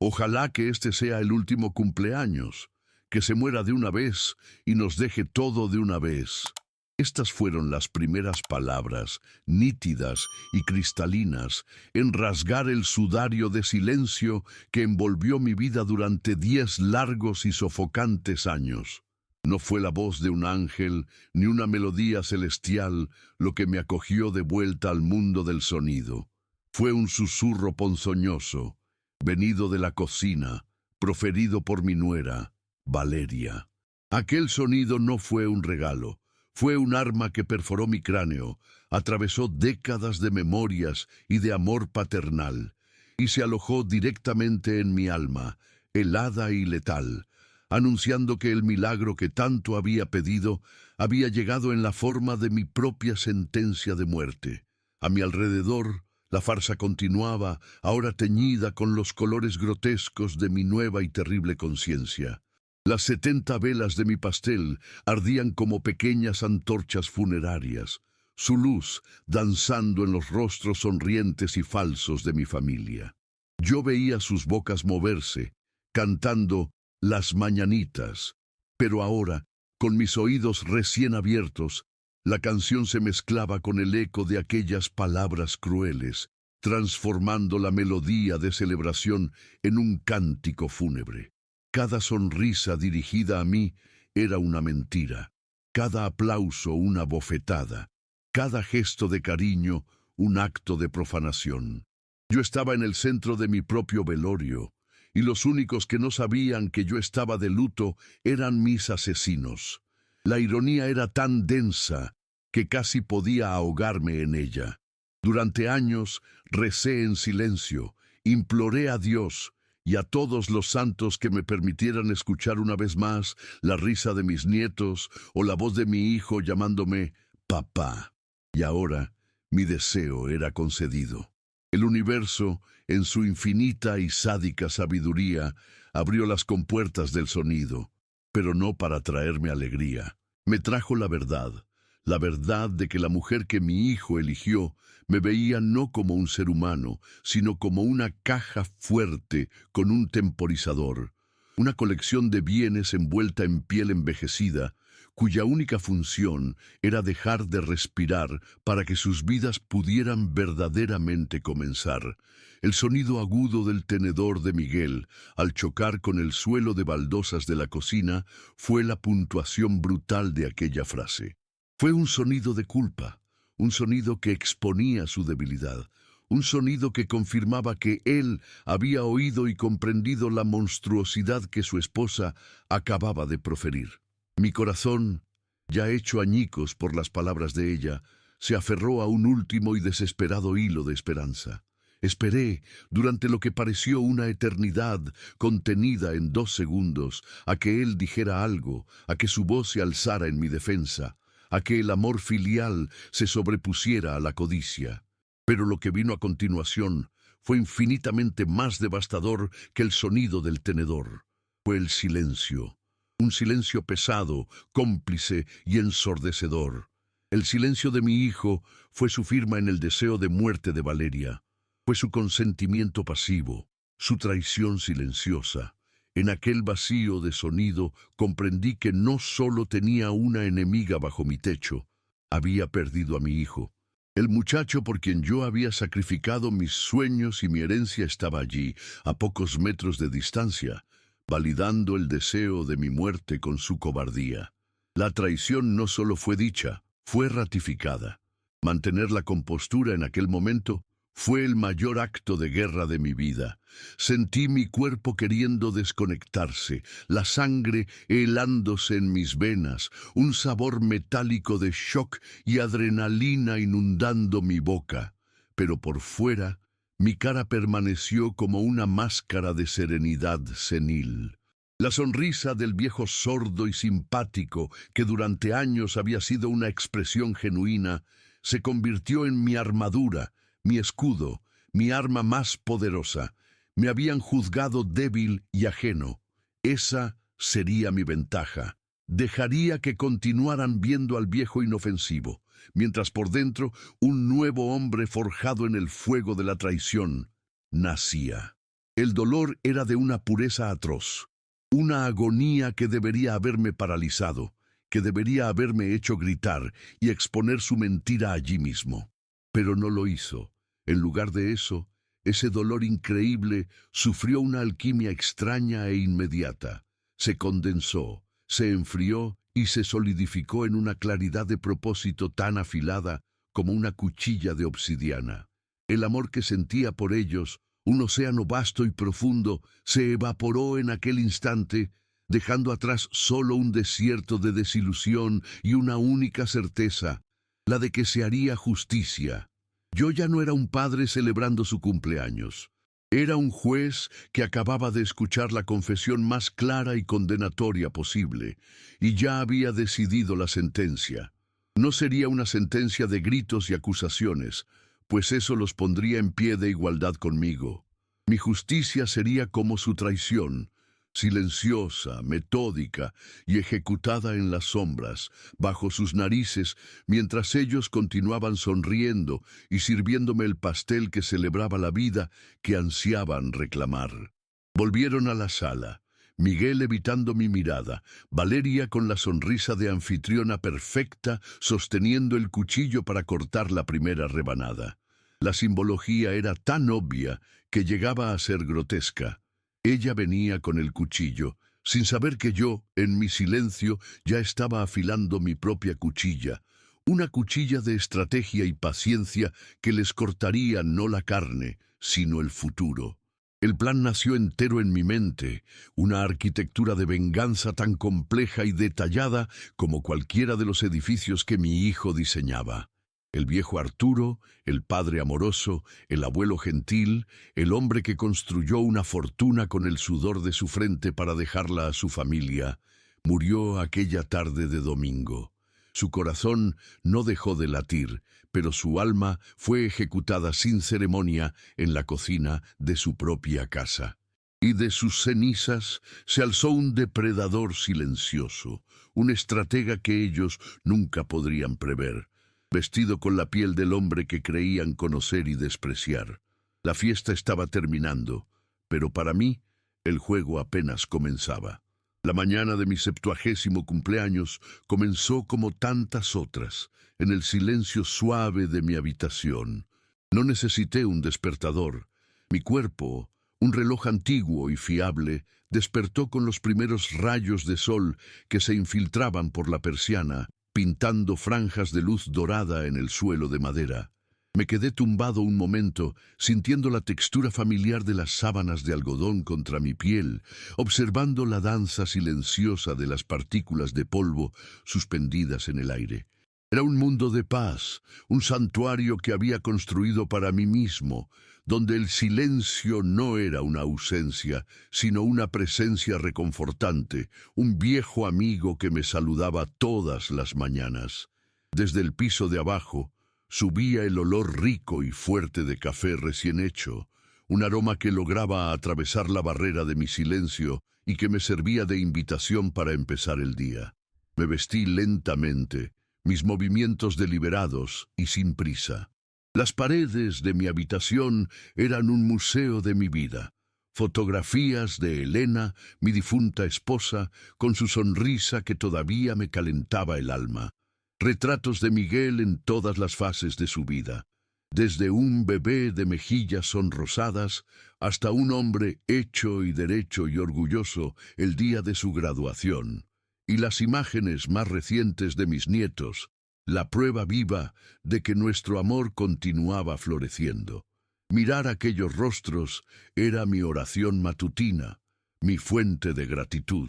Ojalá que este sea el último cumpleaños, que se muera de una vez y nos deje todo de una vez. Estas fueron las primeras palabras, nítidas y cristalinas, en rasgar el sudario de silencio que envolvió mi vida durante 10 largos y sofocantes años. No fue la voz de un ángel ni una melodía celestial lo que me acogió de vuelta al mundo del sonido. Fue un susurro ponzoñoso, venido de la cocina, proferido por mi nuera, Valeria. Aquel sonido no fue un regalo, fue un arma que perforó mi cráneo, atravesó décadas de memorias y de amor paternal, y se alojó directamente en mi alma, helada y letal, anunciando que el milagro que tanto había pedido había llegado en la forma de mi propia sentencia de muerte. A mi alrededor, la farsa continuaba, ahora teñida con los colores grotescos de mi nueva y terrible conciencia. Las 70 velas de mi pastel ardían como pequeñas antorchas funerarias, su luz danzando en los rostros sonrientes y falsos de mi familia. Yo veía sus bocas moverse, cantando las mañanitas, pero ahora, con mis oídos recién abiertos, la canción se mezclaba con el eco de aquellas palabras crueles, transformando la melodía de celebración en un cántico fúnebre. Cada sonrisa dirigida a mí era una mentira, cada aplauso una bofetada, cada gesto de cariño un acto de profanación. Yo estaba en el centro de mi propio velorio, y los únicos que no sabían que yo estaba de luto eran mis asesinos. La ironía era tan densa que casi podía ahogarme en ella. Durante años recé en silencio, imploré a Dios y a todos los santos que me permitieran escuchar una vez más la risa de mis nietos o la voz de mi hijo llamándome papá. Y ahora mi deseo era concedido. El universo, en su infinita y sádica sabiduría, abrió las compuertas del sonido, pero no para traerme alegría. Me trajo la verdad de que la mujer que mi hijo eligió me veía no como un ser humano, sino como una caja fuerte con un temporizador, una colección de bienes envuelta en piel envejecida, cuya única función era dejar de respirar para que sus vidas pudieran verdaderamente comenzar. El sonido agudo del tenedor de Miguel, al chocar con el suelo de baldosas de la cocina, fue la puntuación brutal de aquella frase. Fue un sonido de culpa, un sonido que exponía su debilidad, un sonido que confirmaba que él había oído y comprendido la monstruosidad que su esposa acababa de proferir. Mi corazón, ya hecho añicos por las palabras de ella, se aferró a un último y desesperado hilo de esperanza. Esperé, durante lo que pareció una eternidad contenida en 2 segundos, a que él dijera algo, a que su voz se alzara en mi defensa, a que el amor filial se sobrepusiera a la codicia. Pero lo que vino a continuación fue infinitamente más devastador que el sonido del tenedor. Fue el silencio. Un silencio pesado, cómplice y ensordecedor. El silencio de mi hijo fue su firma en el deseo de muerte de Valeria. Fue su consentimiento pasivo, su traición silenciosa. En aquel vacío de sonido comprendí que no solo tenía una enemiga bajo mi techo, había perdido a mi hijo. El muchacho por quien yo había sacrificado mis sueños y mi herencia estaba allí, a pocos metros de distancia, validando el deseo de mi muerte con su cobardía. La traición no solo fue dicha, fue ratificada. Mantener la compostura en aquel momento fue el mayor acto de guerra de mi vida. Sentí mi cuerpo queriendo desconectarse, la sangre helándose en mis venas, un sabor metálico de shock y adrenalina inundando mi boca. Pero por fuera, mi cara permaneció como una máscara de serenidad senil. La sonrisa del viejo sordo y simpático, que durante años había sido una expresión genuina, se convirtió en mi armadura, mi escudo, mi arma más poderosa. Me habían juzgado débil y ajeno. Esa sería mi ventaja. Dejaría que continuaran viendo al viejo inofensivo, mientras por dentro un nuevo hombre forjado en el fuego de la traición nacía. El dolor era de una pureza atroz, una agonía que debería haberme paralizado, que debería haberme hecho gritar y exponer su mentira allí mismo. Pero no lo hizo. En lugar de eso, ese dolor increíble sufrió una alquimia extraña e inmediata. Se condensó, se enfrió y se solidificó en una claridad de propósito tan afilada como una cuchilla de obsidiana. El amor que sentía por ellos, un océano vasto y profundo, se evaporó en aquel instante, dejando atrás solo un desierto de desilusión y una única certeza, la de que se haría justicia. Yo ya no era un padre celebrando su cumpleaños. Era un juez que acababa de escuchar la confesión más clara y condenatoria posible, y ya había decidido la sentencia. No sería una sentencia de gritos y acusaciones, pues eso los pondría en pie de igualdad conmigo. Mi justicia sería como su traición, silenciosa, metódica y ejecutada en las sombras, bajo sus narices, mientras ellos continuaban sonriendo y sirviéndome el pastel que celebraba la vida que ansiaban reclamar. Volvieron a la sala. Miguel evitando mi mirada, Valeria con la sonrisa de anfitriona perfecta, sosteniendo el cuchillo para cortar la primera rebanada. La simbología era tan obvia que llegaba a ser grotesca. Ella venía con el cuchillo, sin saber que yo, en mi silencio, ya estaba afilando mi propia cuchilla, una cuchilla de estrategia y paciencia que les cortaría no la carne, sino el futuro. El plan nació entero en mi mente, una arquitectura de venganza tan compleja y detallada como cualquiera de los edificios que mi hijo diseñaba. El viejo Arturo, el padre amoroso, el abuelo gentil, el hombre que construyó una fortuna con el sudor de su frente para dejarla a su familia, murió aquella tarde de domingo. Su corazón no dejó de latir, pero su alma fue ejecutada sin ceremonia en la cocina de su propia casa. Y de sus cenizas se alzó un depredador silencioso, un estratega que ellos nunca podrían prever, vestido con la piel del hombre que creían conocer y despreciar. La fiesta estaba terminando, pero para mí el juego apenas comenzaba. La mañana de mi 70º cumpleaños comenzó como tantas otras, en el silencio suave de mi habitación. No necesité un despertador. Mi cuerpo, un reloj antiguo y fiable, despertó con los primeros rayos de sol que se infiltraban por la persiana, pintando franjas de luz dorada en el suelo de madera. Me quedé tumbado un momento, sintiendo la textura familiar de las sábanas de algodón contra mi piel, observando la danza silenciosa de las partículas de polvo suspendidas en el aire. Era un mundo de paz, un santuario que había construido para mí mismo, donde el silencio no era una ausencia, sino una presencia reconfortante, un viejo amigo que me saludaba todas las mañanas. Desde el piso de abajo, subía el olor rico y fuerte de café recién hecho, un aroma que lograba atravesar la barrera de mi silencio y que me servía de invitación para empezar el día. Me vestí lentamente, mis movimientos deliberados y sin prisa. Las paredes de mi habitación eran un museo de mi vida. Fotografías de Elena, mi difunta esposa, con su sonrisa que todavía me calentaba el alma. Retratos de Miguel en todas las fases de su vida, desde un bebé de mejillas sonrosadas hasta un hombre hecho y derecho y orgulloso el día de su graduación, y las imágenes más recientes de mis nietos, la prueba viva de que nuestro amor continuaba floreciendo. Mirar aquellos rostros era mi oración matutina, mi fuente de gratitud.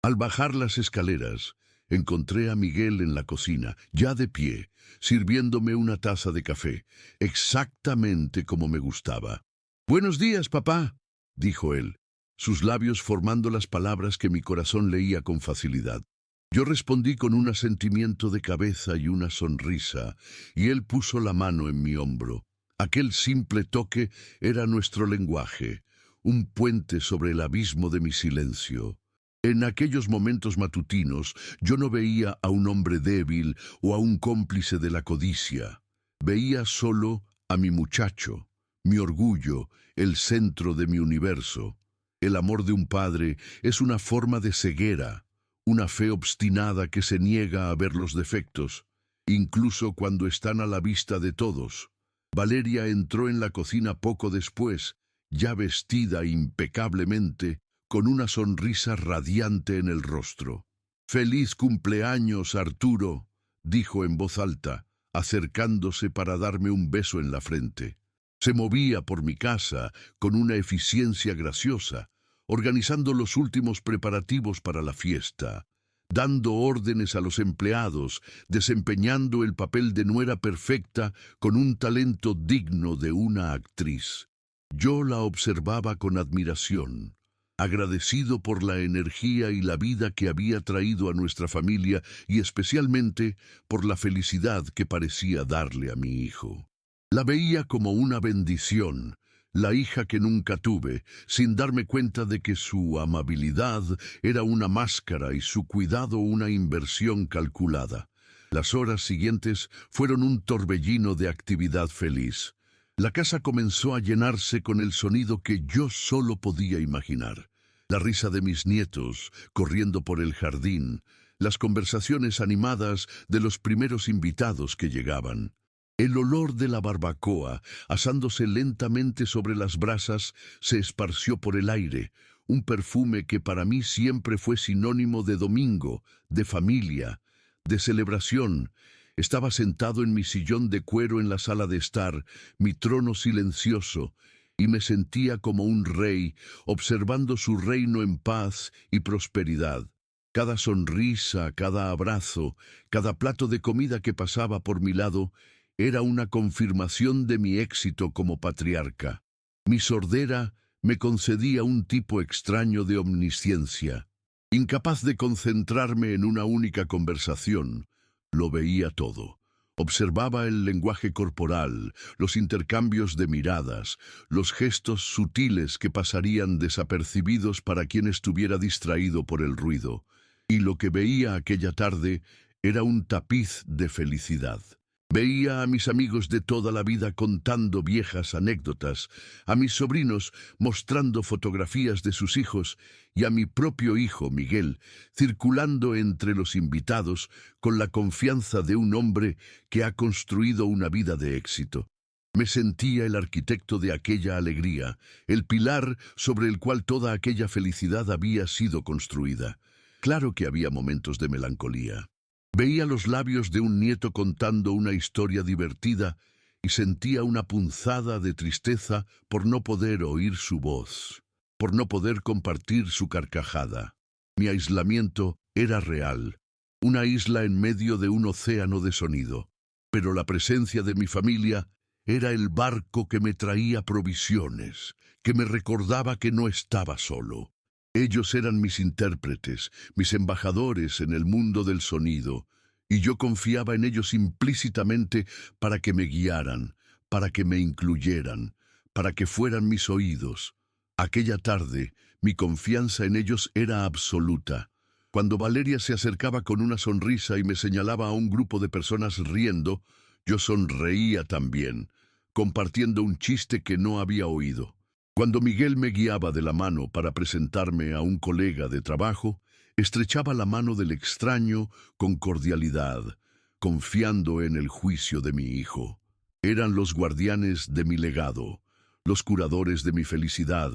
Al bajar las escaleras, encontré a Miguel en la cocina, ya de pie, sirviéndome una taza de café, exactamente como me gustaba. «Buenos días, papá», dijo él, sus labios formando las palabras que mi corazón leía con facilidad. Yo respondí con un asentimiento de cabeza y una sonrisa, y él puso la mano en mi hombro. Aquel simple toque era nuestro lenguaje, un puente sobre el abismo de mi silencio. En aquellos momentos matutinos yo no veía a un hombre débil o a un cómplice de la codicia. Veía solo a mi muchacho, mi orgullo, el centro de mi universo. El amor de un padre es una forma de ceguera, una fe obstinada que se niega a ver los defectos, incluso cuando están a la vista de todos. Valeria entró en la cocina poco después, ya vestida impecablemente, con una sonrisa radiante en el rostro. «Feliz cumpleaños, Arturo», dijo en voz alta, acercándose para darme un beso en la frente. Se movía por mi casa con una eficiencia graciosa, organizando los últimos preparativos para la fiesta, dando órdenes a los empleados, desempeñando el papel de nuera perfecta con un talento digno de una actriz. Yo la observaba con admiración, agradecido por la energía y la vida que había traído a nuestra familia y especialmente por la felicidad que parecía darle a mi hijo. La veía como una bendición, la hija que nunca tuve, sin darme cuenta de que su amabilidad era una máscara y su cuidado una inversión calculada. Las horas siguientes fueron un torbellino de actividad feliz. La casa comenzó a llenarse con el sonido que yo solo podía imaginar. La risa de mis nietos corriendo por el jardín, las conversaciones animadas de los primeros invitados que llegaban. El olor de la barbacoa, asándose lentamente sobre las brasas, se esparció por el aire, un perfume que para mí siempre fue sinónimo de domingo, de familia, de celebración. Estaba sentado en mi sillón de cuero en la sala de estar, mi trono silencioso, y me sentía como un rey, observando su reino en paz y prosperidad. Cada sonrisa, cada abrazo, cada plato de comida que pasaba por mi lado, era una confirmación de mi éxito como patriarca. Mi sordera me concedía un tipo extraño de omnisciencia. Incapaz de concentrarme en una única conversación, lo veía todo. Observaba el lenguaje corporal, los intercambios de miradas, los gestos sutiles que pasarían desapercibidos para quien estuviera distraído por el ruido. Y lo que veía aquella tarde era un tapiz de felicidad. Veía a mis amigos de toda la vida contando viejas anécdotas, a mis sobrinos mostrando fotografías de sus hijos y a mi propio hijo, Miguel, circulando entre los invitados con la confianza de un hombre que ha construido una vida de éxito. Me sentía el arquitecto de aquella alegría, el pilar sobre el cual toda aquella felicidad había sido construida. Claro que había momentos de melancolía. Veía los labios de un nieto contando una historia divertida y sentía una punzada de tristeza por no poder oír su voz, por no poder compartir su carcajada. Mi aislamiento era real, una isla en medio de un océano de sonido, pero la presencia de mi familia era el barco que me traía provisiones, que me recordaba que no estaba solo. Ellos eran mis intérpretes, mis embajadores en el mundo del sonido, y yo confiaba en ellos implícitamente para que me guiaran, para que me incluyeran, para que fueran mis oídos. Aquella tarde, mi confianza en ellos era absoluta. Cuando Valeria se acercaba con una sonrisa y me señalaba a un grupo de personas riendo, yo sonreía también, compartiendo un chiste que no había oído. Cuando Miguel me guiaba de la mano para presentarme a un colega de trabajo, estrechaba la mano del extraño con cordialidad, confiando en el juicio de mi hijo. Eran los guardianes de mi legado, los curadores de mi felicidad,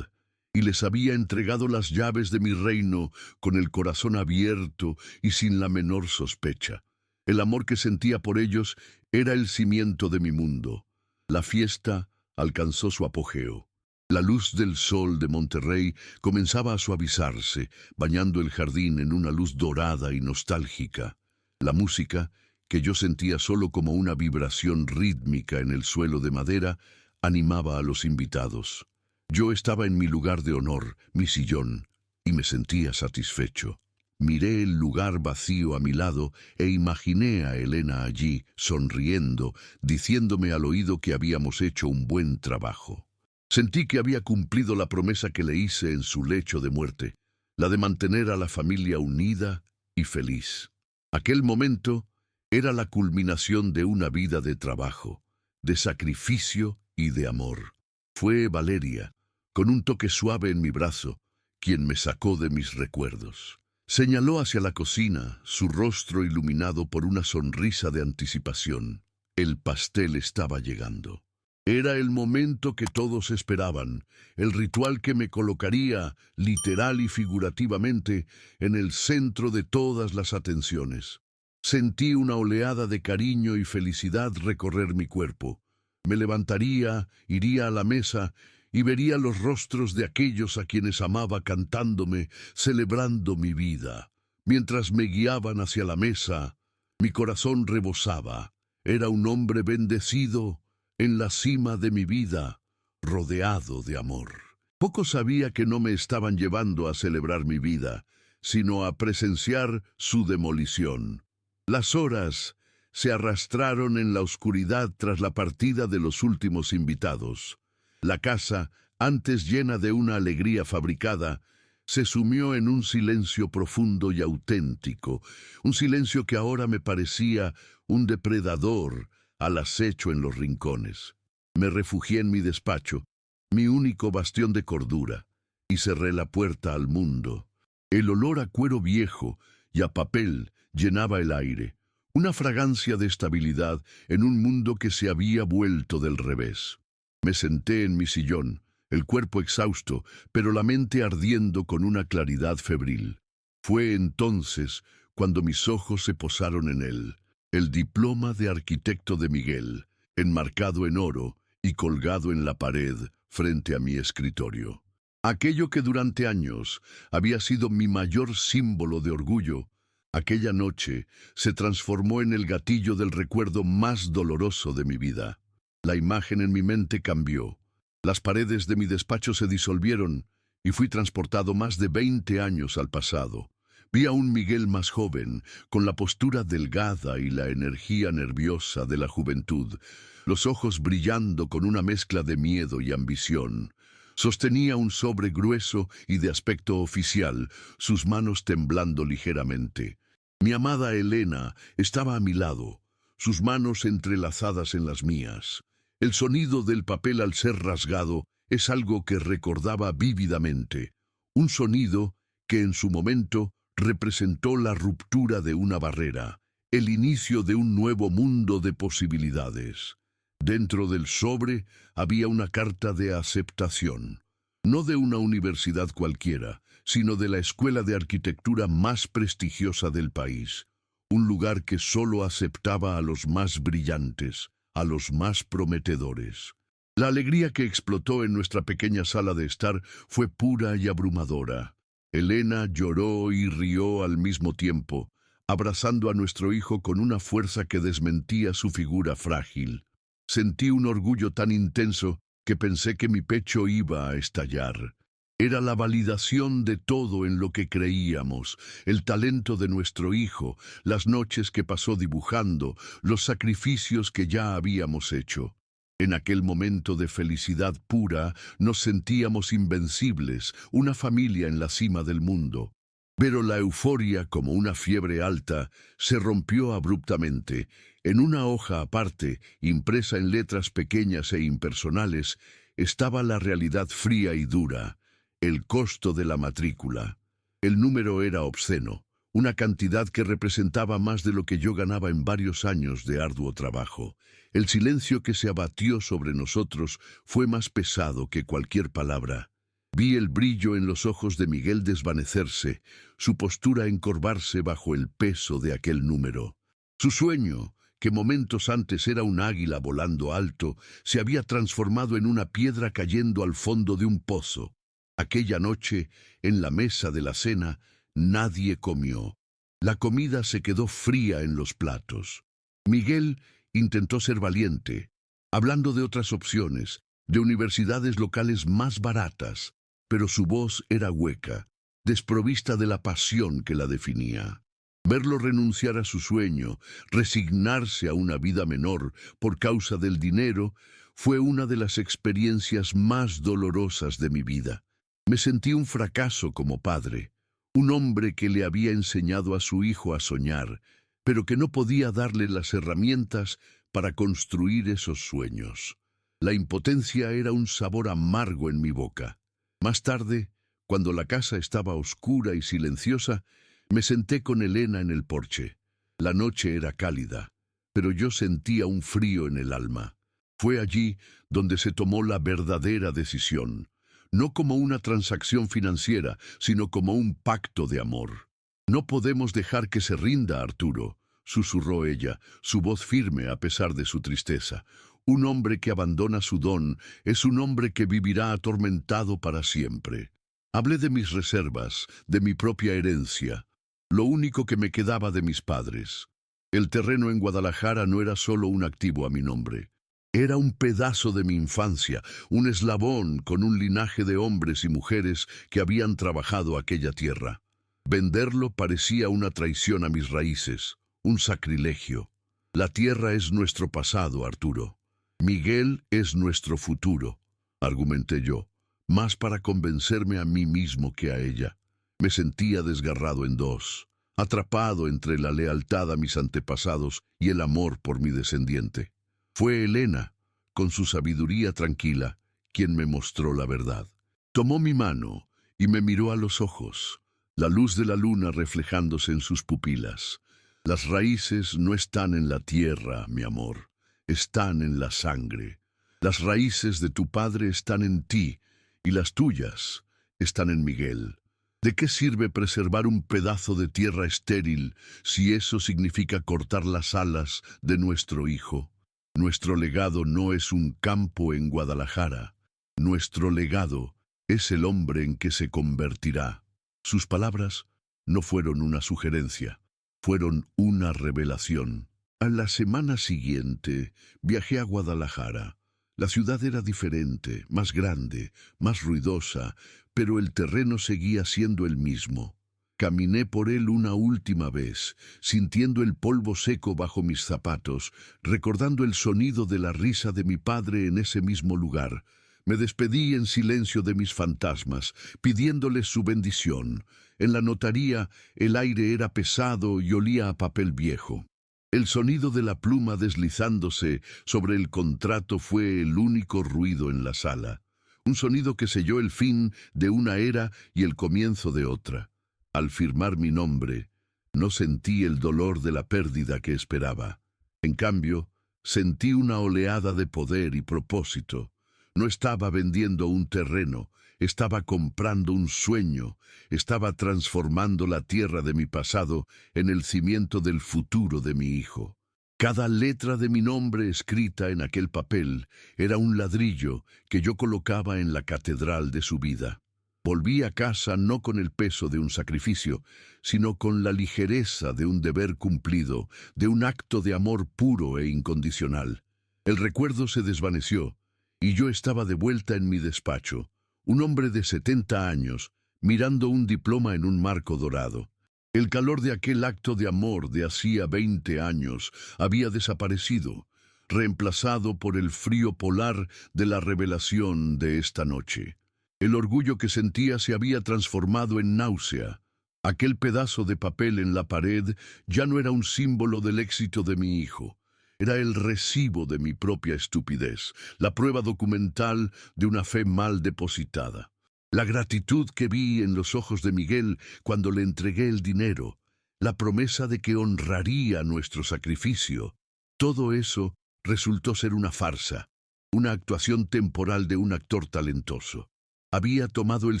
y les había entregado las llaves de mi reino con el corazón abierto y sin la menor sospecha. El amor que sentía por ellos era el cimiento de mi mundo. La fiesta alcanzó su apogeo. La luz del sol de Monterrey comenzaba a suavizarse, bañando el jardín en una luz dorada y nostálgica. La música, que yo sentía solo como una vibración rítmica en el suelo de madera, animaba a los invitados. Yo estaba en mi lugar de honor, mi sillón, y me sentía satisfecho. Miré el lugar vacío a mi lado e imaginé a Elena allí, sonriendo, diciéndome al oído que habíamos hecho un buen trabajo. Sentí que había cumplido la promesa que le hice en su lecho de muerte, la de mantener a la familia unida y feliz. Aquel momento era la culminación de una vida de trabajo, de sacrificio y de amor. Fue Valeria, con un toque suave en mi brazo, quien me sacó de mis recuerdos. Señaló hacia la cocina, su rostro iluminado por una sonrisa de anticipación. El pastel estaba llegando. Era el momento que todos esperaban, el ritual que me colocaría, literal y figurativamente, en el centro de todas las atenciones. Sentí una oleada de cariño y felicidad recorrer mi cuerpo. Me levantaría, iría a la mesa y vería los rostros de aquellos a quienes amaba cantándome, celebrando mi vida. Mientras me guiaban hacia la mesa, mi corazón rebosaba. Era un hombre bendecido en la cima de mi vida, rodeado de amor. Poco sabía que no me estaban llevando a celebrar mi vida, sino a presenciar su demolición. Las horas se arrastraron en la oscuridad tras la partida de los últimos invitados. La casa, antes llena de una alegría fabricada, se sumió en un silencio profundo y auténtico, un silencio que ahora me parecía un depredador al acecho en los rincones. Me refugié en mi despacho, mi único bastión de cordura, y cerré la puerta al mundo. El olor a cuero viejo y a papel llenaba el aire, una fragancia de estabilidad en un mundo que se había vuelto del revés. Me senté en mi sillón, el cuerpo exhausto, pero la mente ardiendo con una claridad febril. Fue entonces cuando mis ojos se posaron en él, el diploma de arquitecto de Miguel, enmarcado en oro y colgado en la pared frente a mi escritorio. Aquello que durante años había sido mi mayor símbolo de orgullo, aquella noche se transformó en el gatillo del recuerdo más doloroso de mi vida. La imagen en mi mente cambió. Las paredes de mi despacho se disolvieron y fui transportado más de 20 años al pasado. Vi a un Miguel más joven, con la postura delgada y la energía nerviosa de la juventud, los ojos brillando con una mezcla de miedo y ambición. Sostenía un sobre grueso y de aspecto oficial, sus manos temblando ligeramente. Mi amada Elena estaba a mi lado, sus manos entrelazadas en las mías. El sonido del papel al ser rasgado es algo que recordaba vívidamente, un sonido que en su momento representó la ruptura de una barrera, el inicio de un nuevo mundo de posibilidades. Dentro del sobre había una carta de aceptación, no de una universidad cualquiera, sino de la escuela de arquitectura más prestigiosa del país, un lugar que solo aceptaba a los más brillantes, a los más prometedores. La alegría que explotó en nuestra pequeña sala de estar fue pura y abrumadora. Elena lloró y rió al mismo tiempo, abrazando a nuestro hijo con una fuerza que desmentía su figura frágil. Sentí un orgullo tan intenso que pensé que mi pecho iba a estallar. Era la validación de todo en lo que creíamos, el talento de nuestro hijo, las noches que pasó dibujando, los sacrificios que ya habíamos hecho. En aquel momento de felicidad pura nos sentíamos invencibles, una familia en la cima del mundo. Pero la euforia, como una fiebre alta, se rompió abruptamente. En una hoja aparte, impresa en letras pequeñas e impersonales, estaba la realidad fría y dura, el costo de la matrícula. El número era obsceno, una cantidad que representaba más de lo que yo ganaba en varios años de arduo trabajo. El silencio que se abatió sobre nosotros fue más pesado que cualquier palabra. Vi el brillo en los ojos de Miguel desvanecerse, su postura encorvarse bajo el peso de aquel número. Su sueño, que momentos antes era un águila volando alto, se había transformado en una piedra cayendo al fondo de un pozo. Aquella noche, en la mesa de la cena, nadie comió. La comida se quedó fría en los platos. Miguel intentó ser valiente, hablando de otras opciones, de universidades locales más baratas, pero su voz era hueca, desprovista de la pasión que la definía. Verlo renunciar a su sueño, resignarse a una vida menor por causa del dinero, fue una de las experiencias más dolorosas de mi vida. Me sentí un fracaso como padre, un hombre que le había enseñado a su hijo a soñar, pero que no podía darle las herramientas para construir esos sueños. La impotencia era un sabor amargo en mi boca. Más tarde, cuando la casa estaba oscura y silenciosa, me senté con Elena en el porche. La noche era cálida, pero yo sentía un frío en el alma. Fue allí donde se tomó la verdadera decisión, no como una transacción financiera, sino como un pacto de amor. No podemos dejar que se rinda, Arturo, susurró ella, su voz firme a pesar de su tristeza. Un hombre que abandona su don es un hombre que vivirá atormentado para siempre. Hablé de mis reservas, de mi propia herencia, lo único que me quedaba de mis padres. El terreno en Guadalajara no era solo un activo a mi nombre. Era un pedazo de mi infancia, un eslabón con un linaje de hombres y mujeres que habían trabajado aquella tierra. Venderlo parecía una traición a mis raíces, un sacrilegio. La tierra es nuestro pasado, Arturo. Miguel es nuestro futuro, argumenté yo, más para convencerme a mí mismo que a ella. Me sentía desgarrado en dos, atrapado entre la lealtad a mis antepasados y el amor por mi descendiente. Fue Elena, con su sabiduría tranquila, quien me mostró la verdad. Tomó mi mano y me miró a los ojos, la luz de la luna reflejándose en sus pupilas. Las raíces no están en la tierra, mi amor, están en la sangre. Las raíces de tu padre están en ti y las tuyas están en Miguel. ¿De qué sirve preservar un pedazo de tierra estéril si eso significa cortar las alas de nuestro hijo? Nuestro legado no es un campo en Guadalajara. Nuestro legado es el hombre en que se convertirá. Sus palabras no fueron una sugerencia, fueron una revelación. A la semana siguiente viajé a Guadalajara. La ciudad era diferente, más grande, más ruidosa, pero el terreno seguía siendo el mismo. Caminé por él una última vez, sintiendo el polvo seco bajo mis zapatos, recordando el sonido de la risa de mi padre en ese mismo lugar. Me despedí en silencio de mis fantasmas, pidiéndoles su bendición. En la notaría el aire era pesado y olía a papel viejo. El sonido de la pluma deslizándose sobre el contrato fue el único ruido en la sala. Un sonido que selló el fin de una era y el comienzo de otra. Al firmar mi nombre, no sentí el dolor de la pérdida que esperaba. En cambio, sentí una oleada de poder y propósito. No estaba vendiendo un terreno, estaba comprando un sueño, estaba transformando la tierra de mi pasado en el cimiento del futuro de mi hijo. Cada letra de mi nombre escrita en aquel papel era un ladrillo que yo colocaba en la catedral de su vida. Volví a casa no con el peso de un sacrificio, sino con la ligereza de un deber cumplido, de un acto de amor puro e incondicional. El recuerdo se desvaneció, y yo estaba de vuelta en mi despacho, un hombre de 70 años, mirando un diploma en un marco dorado. El calor de aquel acto de amor de hacía 20 años había desaparecido, reemplazado por el frío polar de la revelación de esta noche. El orgullo que sentía se había transformado en náusea. Aquel pedazo de papel en la pared ya no era un símbolo del éxito de mi hijo. Era el recibo de mi propia estupidez, la prueba documental de una fe mal depositada. La gratitud que vi en los ojos de Miguel cuando le entregué el dinero, la promesa de que honraría nuestro sacrificio, todo eso resultó ser una farsa, una actuación temporal de un actor talentoso. Había tomado el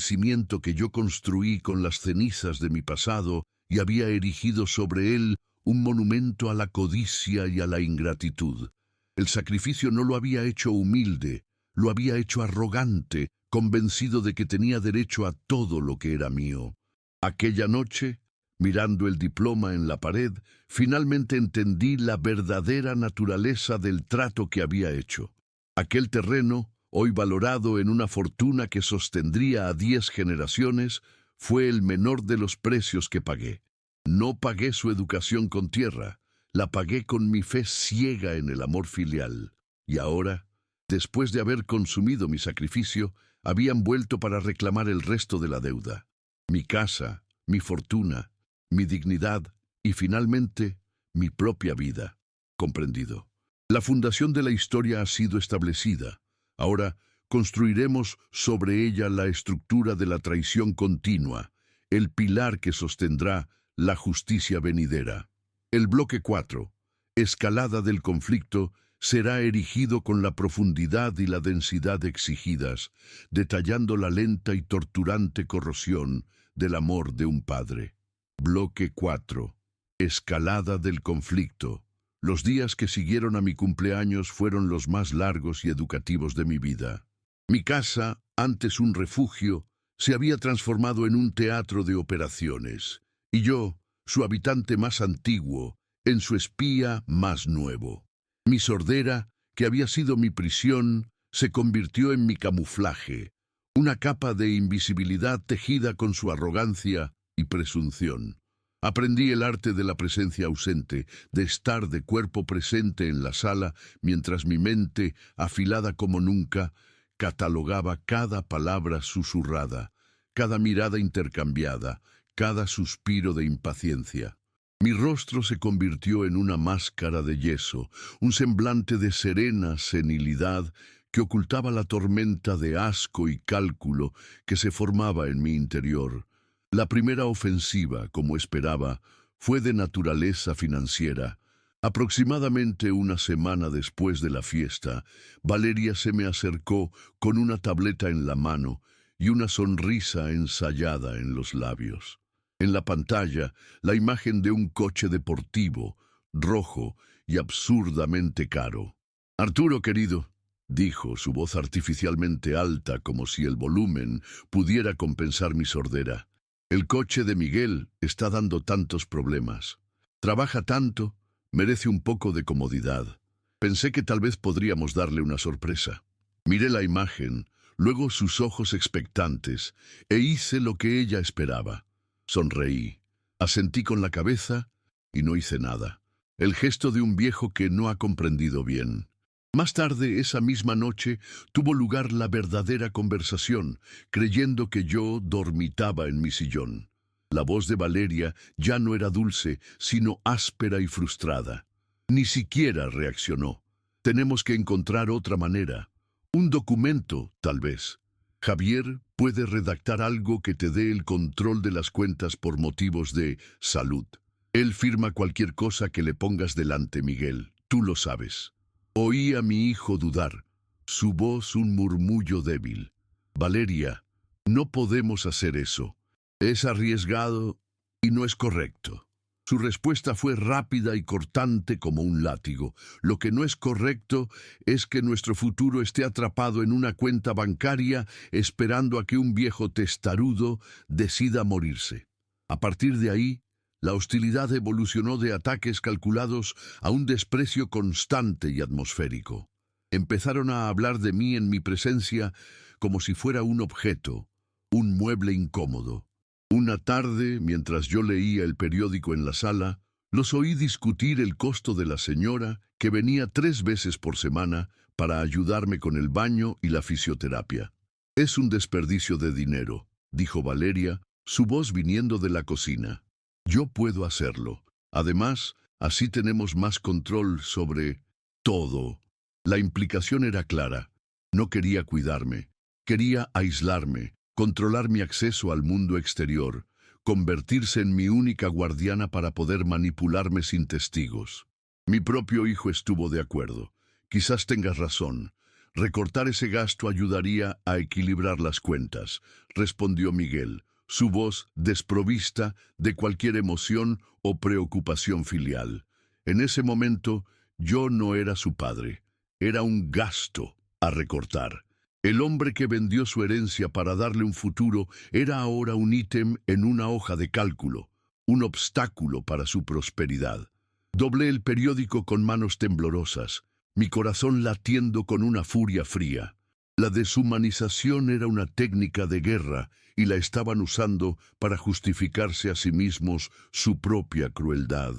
cimiento que yo construí con las cenizas de mi pasado y había erigido sobre él un monumento a la codicia y a la ingratitud. El sacrificio no lo había hecho humilde, lo había hecho arrogante, convencido de que tenía derecho a todo lo que era mío. Aquella noche, mirando el diploma en la pared, finalmente entendí la verdadera naturaleza del trato que había hecho. Aquel terreno, hoy valorado en una fortuna que sostendría a 10 generaciones, fue el menor de los precios que pagué. No pagué su educación con tierra, la pagué con mi fe ciega en el amor filial. Y ahora, después de haber consumido mi sacrificio, habían vuelto para reclamar el resto de la deuda. Mi casa, mi fortuna, mi dignidad y finalmente mi propia vida. Comprendido. La fundación de la historia ha sido establecida. Ahora construiremos sobre ella la estructura de la traición continua, el pilar que sostendrá la justicia venidera. El bloque 4, escalada del conflicto, será erigido con la profundidad y la densidad exigidas, detallando la lenta y torturante corrosión del amor de un padre. Bloque 4. Escalada del conflicto. Los días que siguieron a mi cumpleaños fueron los más largos y educativos de mi vida. Mi casa, antes un refugio, se había transformado en un teatro de operaciones, y yo, su habitante más antiguo, en su espía más nuevo. Mi sordera, que había sido mi prisión, se convirtió en mi camuflaje, una capa de invisibilidad tejida con su arrogancia y presunción. Aprendí el arte de la presencia ausente, de estar de cuerpo presente en la sala, mientras mi mente, afilada como nunca, catalogaba cada palabra susurrada, cada mirada intercambiada, cada suspiro de impaciencia. Mi rostro se convirtió en una máscara de yeso, un semblante de serena senilidad que ocultaba la tormenta de asco y cálculo que se formaba en mi interior. La primera ofensiva, como esperaba, fue de naturaleza financiera. Aproximadamente una semana después de la fiesta, Valeria se me acercó con una tableta en la mano y una sonrisa ensayada en los labios. En la pantalla, la imagen de un coche deportivo, rojo y absurdamente caro. «Arturo, querido», dijo, su voz artificialmente alta como si el volumen pudiera compensar mi sordera. «El coche de Miguel está dando tantos problemas. Trabaja tanto, merece un poco de comodidad. Pensé que tal vez podríamos darle una sorpresa». Miré la imagen, luego sus ojos expectantes, e hice lo que ella esperaba. Sonreí, asentí con la cabeza y no hice nada. El gesto de un viejo que no ha comprendido bien. Más tarde, esa misma noche, tuvo lugar la verdadera conversación, creyendo que yo dormitaba en mi sillón. La voz de Valeria ya no era dulce, sino áspera y frustrada. Ni siquiera reaccionó. Tenemos que encontrar otra manera. Un documento, tal vez. Javier puede redactar algo que te dé el control de las cuentas por motivos de salud. Él firma cualquier cosa que le pongas delante, Miguel. Tú lo sabes. Oí a mi hijo dudar, su voz un murmullo débil. Valeria, no podemos hacer eso. Es arriesgado y no es correcto. Su respuesta fue rápida y cortante como un látigo. Lo que no es correcto es que nuestro futuro esté atrapado en una cuenta bancaria esperando a que un viejo testarudo decida morirse. A partir de ahí, la hostilidad evolucionó de ataques calculados a un desprecio constante y atmosférico. Empezaron a hablar de mí en mi presencia como si fuera un objeto, un mueble incómodo. Una tarde, mientras yo leía el periódico en la sala, los oí discutir el costo de la señora que venía 3 veces por semana para ayudarme con el baño y la fisioterapia. «Es un desperdicio de dinero», dijo Valeria, su voz viniendo de la cocina. «Yo puedo hacerlo. Además, así tenemos más control sobre todo». La implicación era clara. No quería cuidarme. Quería aislarme, controlar mi acceso al mundo exterior, convertirse en mi única guardiana para poder manipularme sin testigos. Mi propio hijo estuvo de acuerdo. «Quizás tengas razón. Recortar ese gasto ayudaría a equilibrar las cuentas», respondió Miguel, su voz desprovista de cualquier emoción o preocupación filial. En ese momento, yo no era su padre. Era un gasto a recortar. El hombre que vendió su herencia para darle un futuro era ahora un ítem en una hoja de cálculo, un obstáculo para su prosperidad. Doblé el periódico con manos temblorosas, mi corazón latiendo con una furia fría. La deshumanización era una técnica de guerra y la estaban usando para justificarse a sí mismos su propia crueldad.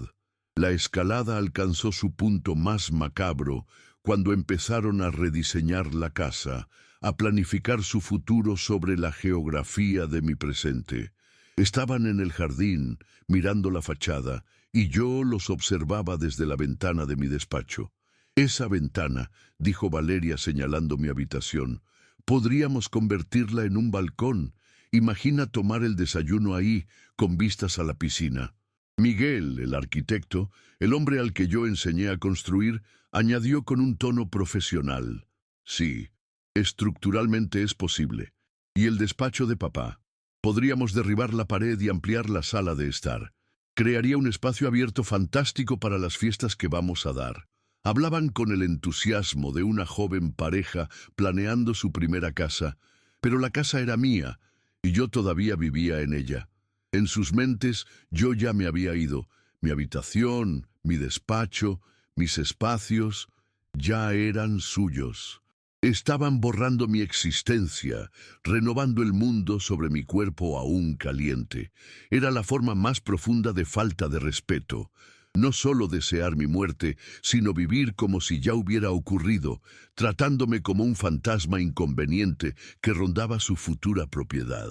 La escalada alcanzó su punto más macabro cuando empezaron a rediseñar la casa, a planificar su futuro sobre la geografía de mi presente. Estaban en el jardín, mirando la fachada, y yo los observaba desde la ventana de mi despacho. Esa ventana, dijo Valeria señalando mi habitación, podríamos convertirla en un balcón. Imagina tomar el desayuno ahí, con vistas a la piscina. Miguel, el arquitecto, el hombre al que yo enseñé a construir, añadió con un tono profesional. Sí, estructuralmente es posible. ¿Y el despacho de papá? Podríamos derribar la pared y ampliar la sala de estar. Crearía un espacio abierto fantástico para las fiestas que vamos a dar. Hablaban con el entusiasmo de una joven pareja planeando su primera casa, pero la casa era mía y yo todavía vivía en ella. En sus mentes yo ya me había ido. Mi habitación, mi despacho, mis espacios, ya eran suyos. Estaban borrando mi existencia, renovando el mundo sobre mi cuerpo aún caliente. Era la forma más profunda de falta de respeto. No solo desear mi muerte, sino vivir como si ya hubiera ocurrido, tratándome como un fantasma inconveniente que rondaba su futura propiedad.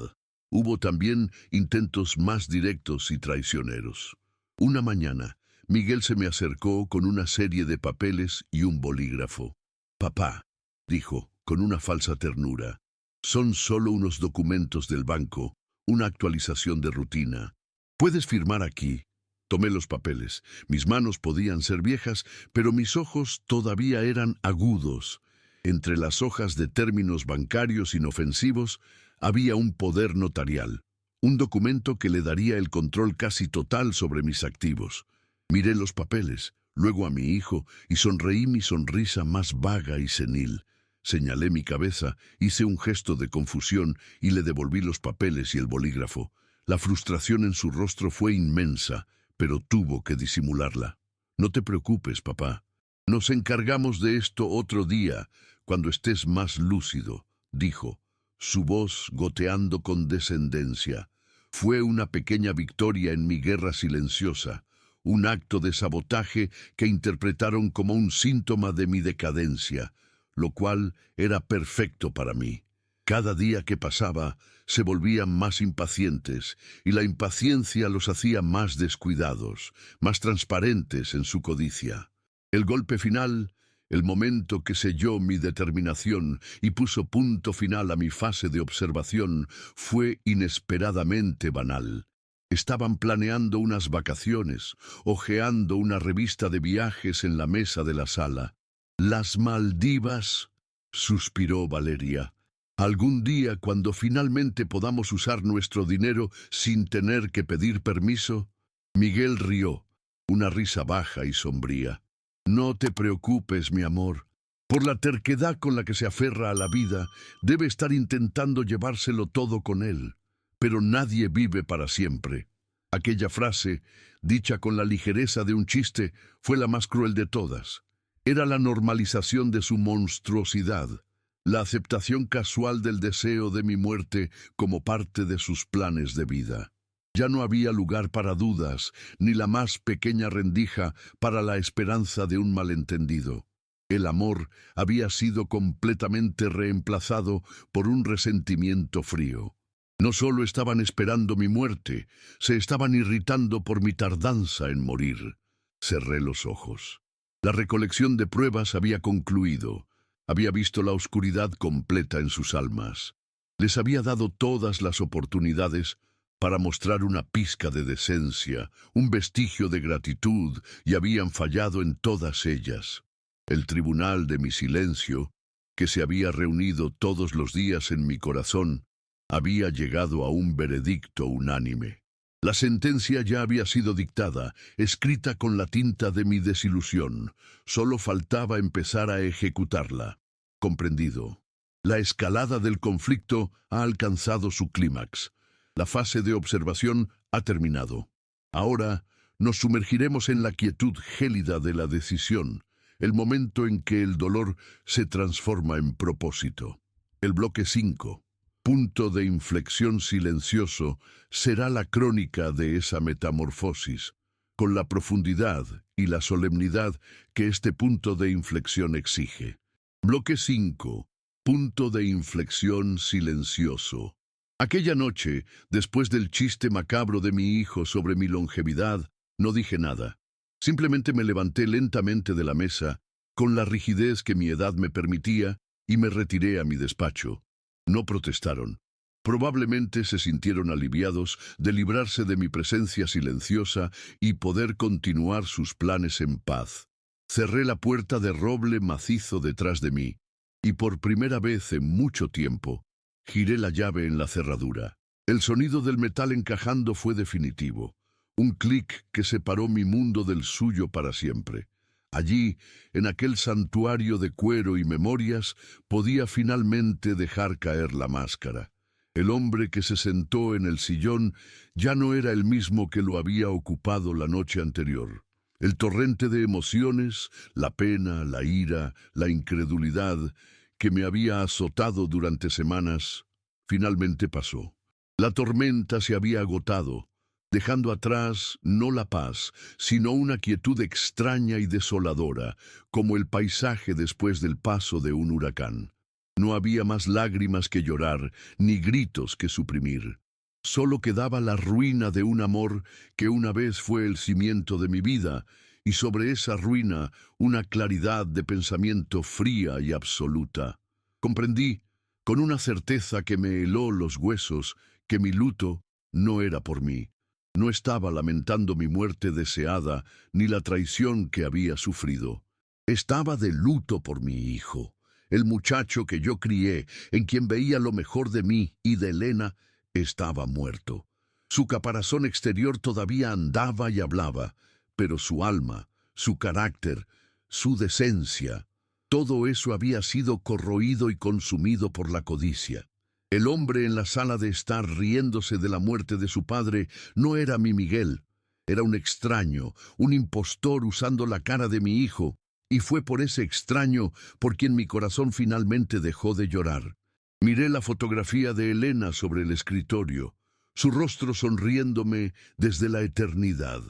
Hubo también intentos más directos y traicioneros. Una mañana, Miguel se me acercó con una serie de papeles y un bolígrafo. «Papá», dijo, con una falsa ternura, «son solo unos documentos del banco, una actualización de rutina. ¿Puedes firmar aquí?» Tomé los papeles. Mis manos podían ser viejas, pero mis ojos todavía eran agudos. Entre las hojas de términos bancarios inofensivos había un poder notarial, un documento que le daría el control casi total sobre mis activos. Miré los papeles, luego a mi hijo, y sonreí mi sonrisa más vaga y senil. Señalé mi cabeza, hice un gesto de confusión y le devolví los papeles y el bolígrafo. La frustración en su rostro fue inmensa, pero tuvo que disimularla. «No te preocupes, papá. Nos encargamos de esto otro día, cuando estés más lúcido», dijo, su voz goteando con descendencia. Fue una pequeña victoria en mi guerra silenciosa, un acto de sabotaje que interpretaron como un síntoma de mi decadencia, lo cual era perfecto para mí. Cada día que pasaba, se volvían más impacientes, y la impaciencia los hacía más descuidados, más transparentes en su codicia. El golpe final, el momento que selló mi determinación y puso punto final a mi fase de observación, fue inesperadamente banal. Estaban planeando unas vacaciones, hojeando una revista de viajes en la mesa de la sala. «Las Maldivas», suspiró Valeria. «Algún día, cuando finalmente podamos usar nuestro dinero sin tener que pedir permiso». Miguel rió, una risa baja y sombría. «No te preocupes, mi amor. Por la terquedad con la que se aferra a la vida, debe estar intentando llevárselo todo con él. Pero nadie vive para siempre». Aquella frase, dicha con la ligereza de un chiste, fue la más cruel de todas. Era la normalización de su monstruosidad. La aceptación casual del deseo de mi muerte como parte de sus planes de vida. Ya no había lugar para dudas, ni la más pequeña rendija para la esperanza de un malentendido. El amor había sido completamente reemplazado por un resentimiento frío. No solo estaban esperando mi muerte, se estaban irritando por mi tardanza en morir. Cerré los ojos. La recolección de pruebas había concluido. Había visto la oscuridad completa en sus almas. Les había dado todas las oportunidades para mostrar una pizca de decencia, un vestigio de gratitud, y habían fallado en todas ellas. El tribunal de mi silencio, que se había reunido todos los días en mi corazón, había llegado a un veredicto unánime. La sentencia ya había sido dictada, escrita con la tinta de mi desilusión. Solo faltaba empezar a ejecutarla. Comprendido. La escalada del conflicto ha alcanzado su clímax. La fase de observación ha terminado. Ahora nos sumergiremos en la quietud gélida de la decisión, el momento en que el dolor se transforma en propósito. El bloque 5. Punto de inflexión silencioso, será la crónica de esa metamorfosis, con la profundidad y la solemnidad que este punto de inflexión exige. Bloque 5. Punto de inflexión silencioso. Aquella noche, después del chiste macabro de mi hijo sobre mi longevidad, no dije nada. Simplemente me levanté lentamente de la mesa con la rigidez que mi edad me permitía, y me retiré a mi despacho. No protestaron. Probablemente se sintieron aliviados de librarse de mi presencia silenciosa y poder continuar sus planes en paz. Cerré la puerta de roble macizo detrás de mí, y por primera vez en mucho tiempo, giré la llave en la cerradura. El sonido del metal encajando fue definitivo, un clic que separó mi mundo del suyo para siempre. Allí, en aquel santuario de cuero y memorias, podía finalmente dejar caer la máscara. El hombre que se sentó en el sillón ya no era el mismo que lo había ocupado la noche anterior. El torrente de emociones, la pena, la ira, la incredulidad, que me había azotado durante semanas, finalmente pasó. La tormenta se había agotado, dejando atrás no la paz, sino una quietud extraña y desoladora, como el paisaje después del paso de un huracán. No había más lágrimas que llorar, ni gritos que suprimir. Solo quedaba la ruina de un amor que una vez fue el cimiento de mi vida, y sobre esa ruina una claridad de pensamiento fría y absoluta. Comprendí, con una certeza que me heló los huesos, que mi luto no era por mí. No estaba lamentando mi muerte deseada, ni la traición que había sufrido. Estaba de luto por mi hijo, el muchacho que yo crié, en quien veía lo mejor de mí y de Elena, estaba muerto. Su caparazón exterior todavía andaba y hablaba, pero su alma, su carácter, su decencia, todo eso había sido corroído y consumido por la codicia. El hombre en la sala de estar riéndose de la muerte de su padre no era mi Miguel. Era un extraño, un impostor usando la cara de mi hijo, y fue por ese extraño por quien mi corazón finalmente dejó de llorar. Miré la fotografía de Elena sobre el escritorio, su rostro sonriéndome desde la eternidad.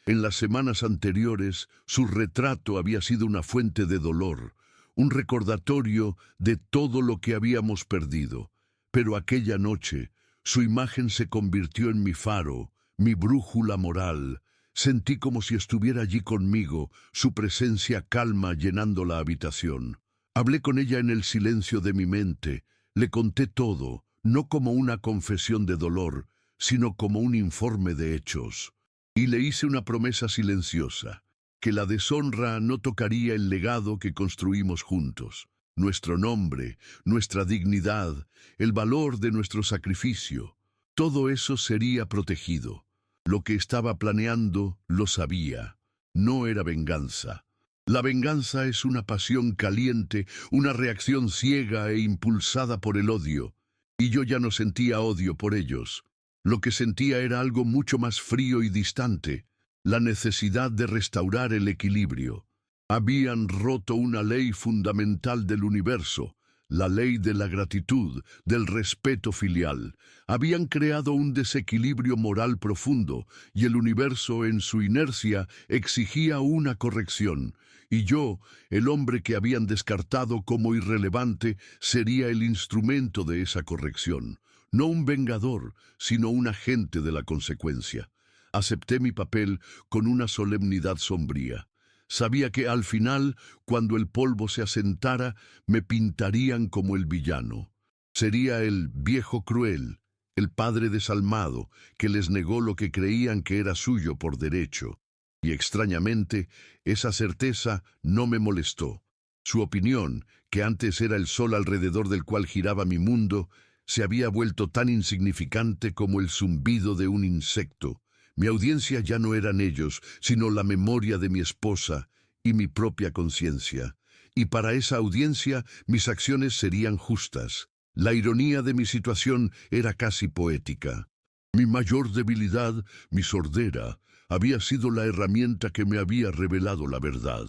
En las semanas anteriores, su retrato había sido una fuente de dolor, un recordatorio de todo lo que habíamos perdido. Pero aquella noche, su imagen se convirtió en mi faro, mi brújula moral. Sentí como si estuviera allí conmigo, su presencia calma llenando la habitación. Hablé con ella en el silencio de mi mente. Le conté todo, no como una confesión de dolor, sino como un informe de hechos. Y le hice una promesa silenciosa, que la deshonra no tocaría el legado que construimos juntos. Nuestro nombre, nuestra dignidad, el valor de nuestro sacrificio, todo eso sería protegido. Lo que estaba planeando lo sabía. No era venganza. La venganza es una pasión caliente, una reacción ciega e impulsada por el odio. Y yo ya no sentía odio por ellos. Lo que sentía era algo mucho más frío y distante, la necesidad de restaurar el equilibrio. Habían roto una ley fundamental del universo, la ley de la gratitud, del respeto filial. Habían creado un desequilibrio moral profundo, y el universo en su inercia exigía una corrección. Y yo, el hombre que habían descartado como irrelevante, sería el instrumento de esa corrección. No un vengador, sino un agente de la consecuencia. Acepté mi papel con una solemnidad sombría. Sabía que al final, cuando el polvo se asentara, me pintarían como el villano. Sería el viejo cruel, el padre desalmado, que les negó lo que creían que era suyo por derecho. Y extrañamente, esa certeza no me molestó. Su opinión, que antes era el sol alrededor del cual giraba mi mundo, se había vuelto tan insignificante como el zumbido de un insecto. Mi audiencia ya no eran ellos, sino la memoria de mi esposa y mi propia conciencia. Y para esa audiencia mis acciones serían justas. La ironía de mi situación era casi poética. Mi mayor debilidad, mi sordera, había sido la herramienta que me había revelado la verdad.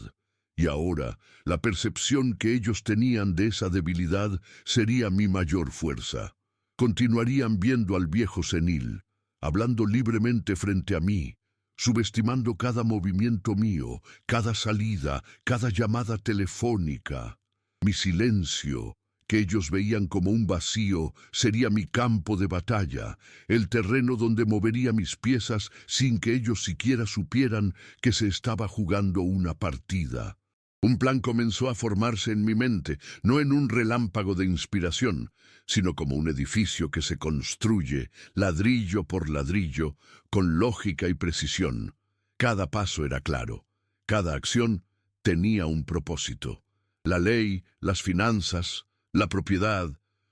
Y ahora, la percepción que ellos tenían de esa debilidad sería mi mayor fuerza. Continuarían viendo al viejo senil, hablando libremente frente a mí, subestimando cada movimiento mío, cada salida, cada llamada telefónica. Mi silencio, que ellos veían como un vacío, sería mi campo de batalla, el terreno donde movería mis piezas sin que ellos siquiera supieran que se estaba jugando una partida. Un plan comenzó a formarse en mi mente, no en un relámpago de inspiración, sino como un edificio que se construye, ladrillo por ladrillo, con lógica y precisión. Cada paso era claro, cada acción tenía un propósito. La ley, las finanzas, la propiedad,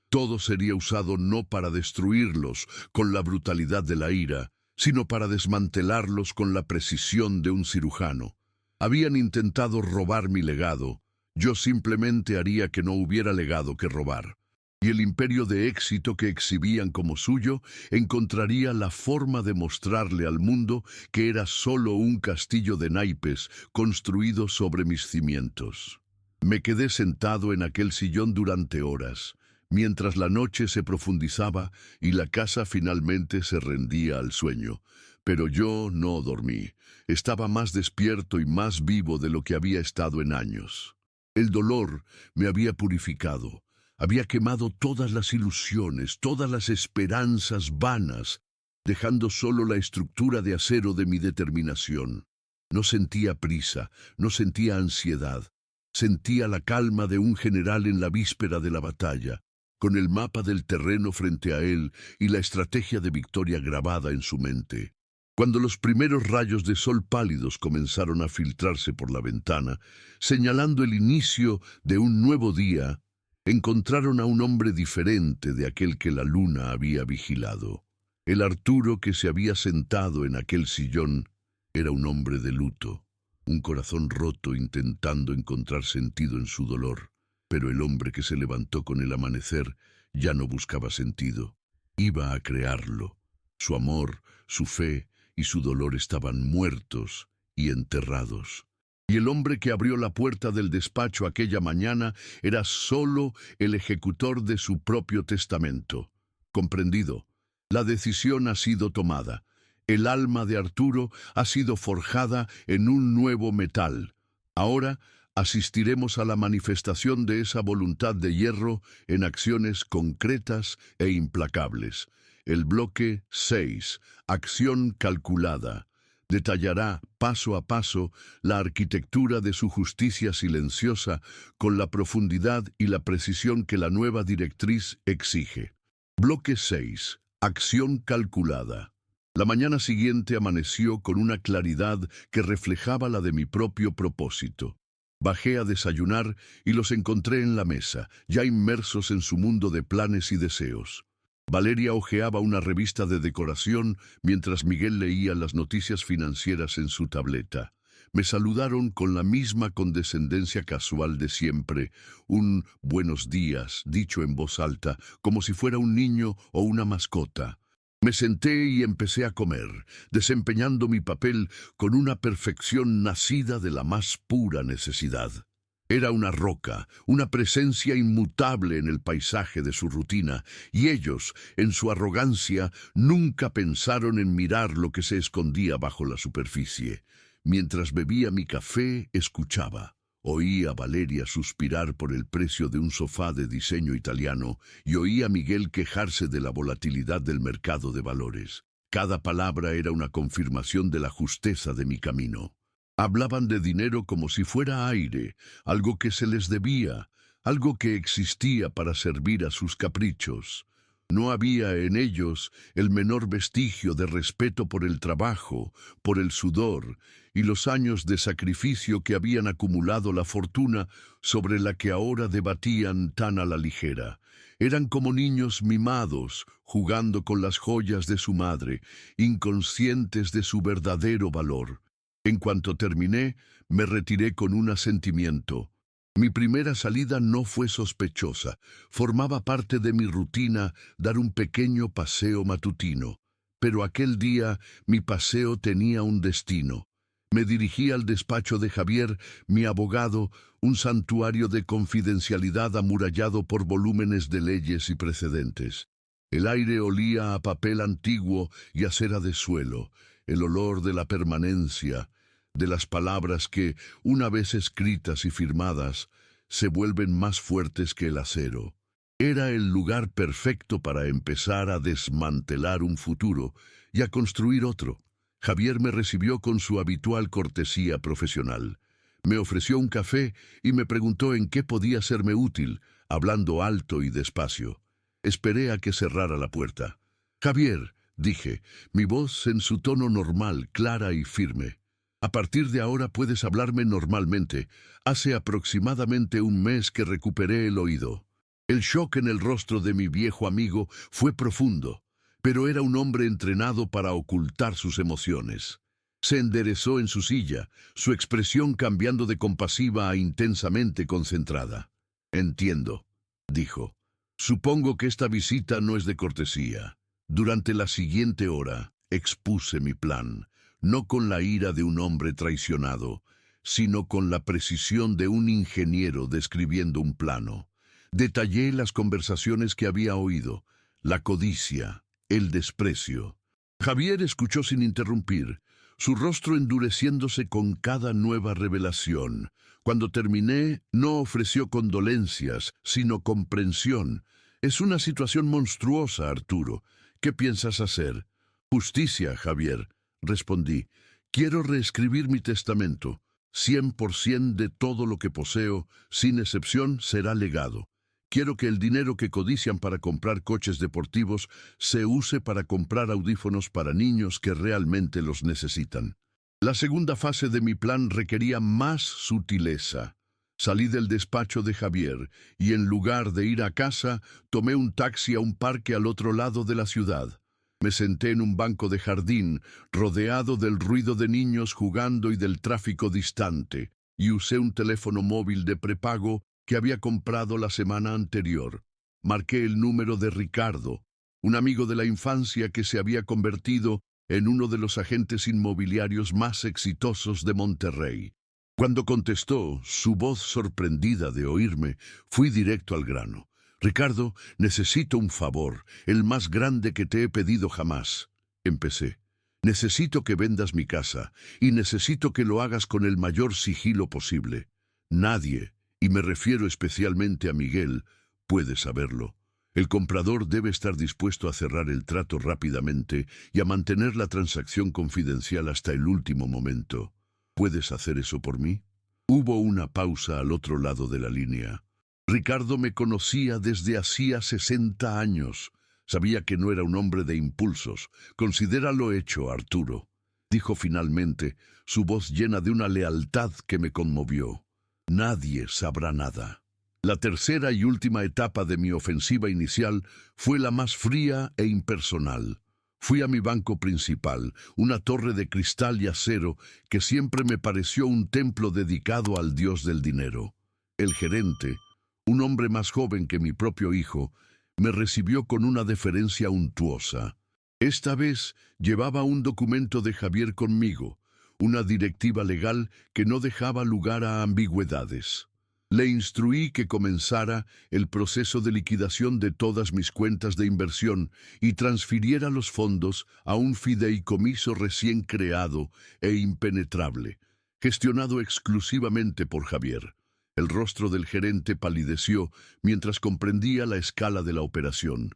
todo sería usado no para destruirlos con la brutalidad de la ira, sino para desmantelarlos con la precisión de un cirujano. Habían intentado robar mi legado, yo simplemente haría que no hubiera legado que robar. Y el imperio de éxito que exhibían como suyo encontraría la forma de mostrarle al mundo que era solo un castillo de naipes construido sobre mis cimientos. Me quedé sentado en aquel sillón durante horas, mientras la noche se profundizaba y la casa finalmente se rendía al sueño. Pero yo no dormí. Estaba más despierto y más vivo de lo que había estado en años. El dolor me había purificado. Había quemado todas las ilusiones, todas las esperanzas vanas, dejando solo la estructura de acero de mi determinación. No sentía prisa, no sentía ansiedad. Sentía la calma de un general en la víspera de la batalla, con el mapa del terreno frente a él y la estrategia de victoria grabada en su mente. Cuando los primeros rayos de sol pálidos comenzaron a filtrarse por la ventana, señalando el inicio de un nuevo día, encontraron a un hombre diferente de aquel que la luna había vigilado. El Arturo que se había sentado en aquel sillón era un hombre de luto, un corazón roto intentando encontrar sentido en su dolor. Pero el hombre que se levantó con el amanecer ya no buscaba sentido. Iba a crearlo. Su amor, su fe y su dolor estaban muertos y enterrados. Y el hombre que abrió la puerta del despacho aquella mañana era solo el ejecutor de su propio testamento. Comprendido. La decisión ha sido tomada. El alma de Arturo ha sido forjada en un nuevo metal. Ahora asistiremos a la manifestación de esa voluntad de hierro en acciones concretas e implacables. El bloque 6, acción calculada, detallará paso a paso la arquitectura de su justicia silenciosa con la profundidad y la precisión que la nueva directriz exige. Bloque 6, acción calculada. La mañana siguiente amaneció con una claridad que reflejaba la de mi propio propósito. Bajé a desayunar y los encontré en la mesa, ya inmersos en su mundo de planes y deseos. Valeria hojeaba una revista de decoración mientras Miguel leía las noticias financieras en su tableta. Me saludaron con la misma condescendencia casual de siempre, un buenos días, dicho en voz alta, como si fuera un niño o una mascota. Me senté y empecé a comer, desempeñando mi papel con una perfección nacida de la más pura necesidad. Era una roca, una presencia inmutable en el paisaje de su rutina, y ellos, en su arrogancia, nunca pensaron en mirar lo que se escondía bajo la superficie. Mientras bebía mi café, escuchaba. Oí a Valeria suspirar por el precio de un sofá de diseño italiano y oí a Miguel quejarse de la volatilidad del mercado de valores. Cada palabra era una confirmación de la justeza de mi camino. Hablaban de dinero como si fuera aire, algo que se les debía, algo que existía para servir a sus caprichos. No había en ellos el menor vestigio de respeto por el trabajo, por el sudor y los años de sacrificio que habían acumulado la fortuna sobre la que ahora debatían tan a la ligera. Eran como niños mimados, jugando con las joyas de su madre, inconscientes de su verdadero valor. En cuanto terminé, me retiré con un asentimiento. Mi primera salida no fue sospechosa. Formaba parte de mi rutina dar un pequeño paseo matutino. Pero aquel día mi paseo tenía un destino. Me dirigí al despacho de Javier, mi abogado, un santuario de confidencialidad amurallado por volúmenes de leyes y precedentes. El aire olía a papel antiguo y a cera de suelo, el olor de la permanencia, de las palabras que, una vez escritas y firmadas, se vuelven más fuertes que el acero. Era el lugar perfecto para empezar a desmantelar un futuro y a construir otro. Javier me recibió con su habitual cortesía profesional. Me ofreció un café y me preguntó en qué podía serme útil, hablando alto y despacio. Esperé a que cerrara la puerta. Javier, dije, mi voz en su tono normal, clara y firme. A partir de ahora puedes hablarme normalmente. Hace aproximadamente un mes que recuperé el oído. El shock en el rostro de mi viejo amigo fue profundo, pero era un hombre entrenado para ocultar sus emociones. Se enderezó en su silla, su expresión cambiando de compasiva a intensamente concentrada. Entiendo, dijo. Supongo que esta visita no es de cortesía. Durante la siguiente hora expuse mi plan, no con la ira de un hombre traicionado, sino con la precisión de un ingeniero describiendo un plano. Detallé las conversaciones que había oído, la codicia, el desprecio. Javier escuchó sin interrumpir, su rostro endureciéndose con cada nueva revelación. Cuando terminé, no ofreció condolencias, sino comprensión. Es una situación monstruosa, Arturo. ¿Qué piensas hacer? Justicia, Javier, respondí. Quiero reescribir mi testamento. 100% de todo lo que poseo, sin excepción, será legado. Quiero que el dinero que codician para comprar coches deportivos se use para comprar audífonos para niños que realmente los necesitan. La segunda fase de mi plan requería más sutileza. Salí del despacho de Javier y en lugar de ir a casa, tomé un taxi a un parque al otro lado de la ciudad. Me senté en un banco de jardín, rodeado del ruido de niños jugando y del tráfico distante, y usé un teléfono móvil de prepago que había comprado la semana anterior. Marqué el número de Ricardo, un amigo de la infancia que se había convertido en uno de los agentes inmobiliarios más exitosos de Monterrey. Cuando contestó, su voz sorprendida de oírme, fui directo al grano. Ricardo, necesito un favor, el más grande que te he pedido jamás. Empecé. Necesito que vendas mi casa, y necesito que lo hagas con el mayor sigilo posible. Nadie, y me refiero especialmente a Miguel, puede saberlo. El comprador debe estar dispuesto a cerrar el trato rápidamente y a mantener la transacción confidencial hasta el último momento. ¿Puedes hacer eso por mí? Hubo una pausa al otro lado de la línea. Ricardo me conocía desde hacía 60 años. Sabía que no era un hombre de impulsos. Considéralo hecho, Arturo, dijo finalmente, su voz llena de una lealtad que me conmovió. Nadie sabrá nada. La tercera y última etapa de mi ofensiva inicial fue la más fría e impersonal. Fui a mi banco principal, una torre de cristal y acero que siempre me pareció un templo dedicado al dios del dinero. El gerente, un hombre más joven que mi propio hijo, me recibió con una deferencia untuosa. Esta vez llevaba un documento de Javier conmigo, una directiva legal que no dejaba lugar a ambigüedades. Le instruí que comenzara el proceso de liquidación de todas mis cuentas de inversión y transfiriera los fondos a un fideicomiso recién creado e impenetrable, gestionado exclusivamente por Javier. El rostro del gerente palideció mientras comprendía la escala de la operación.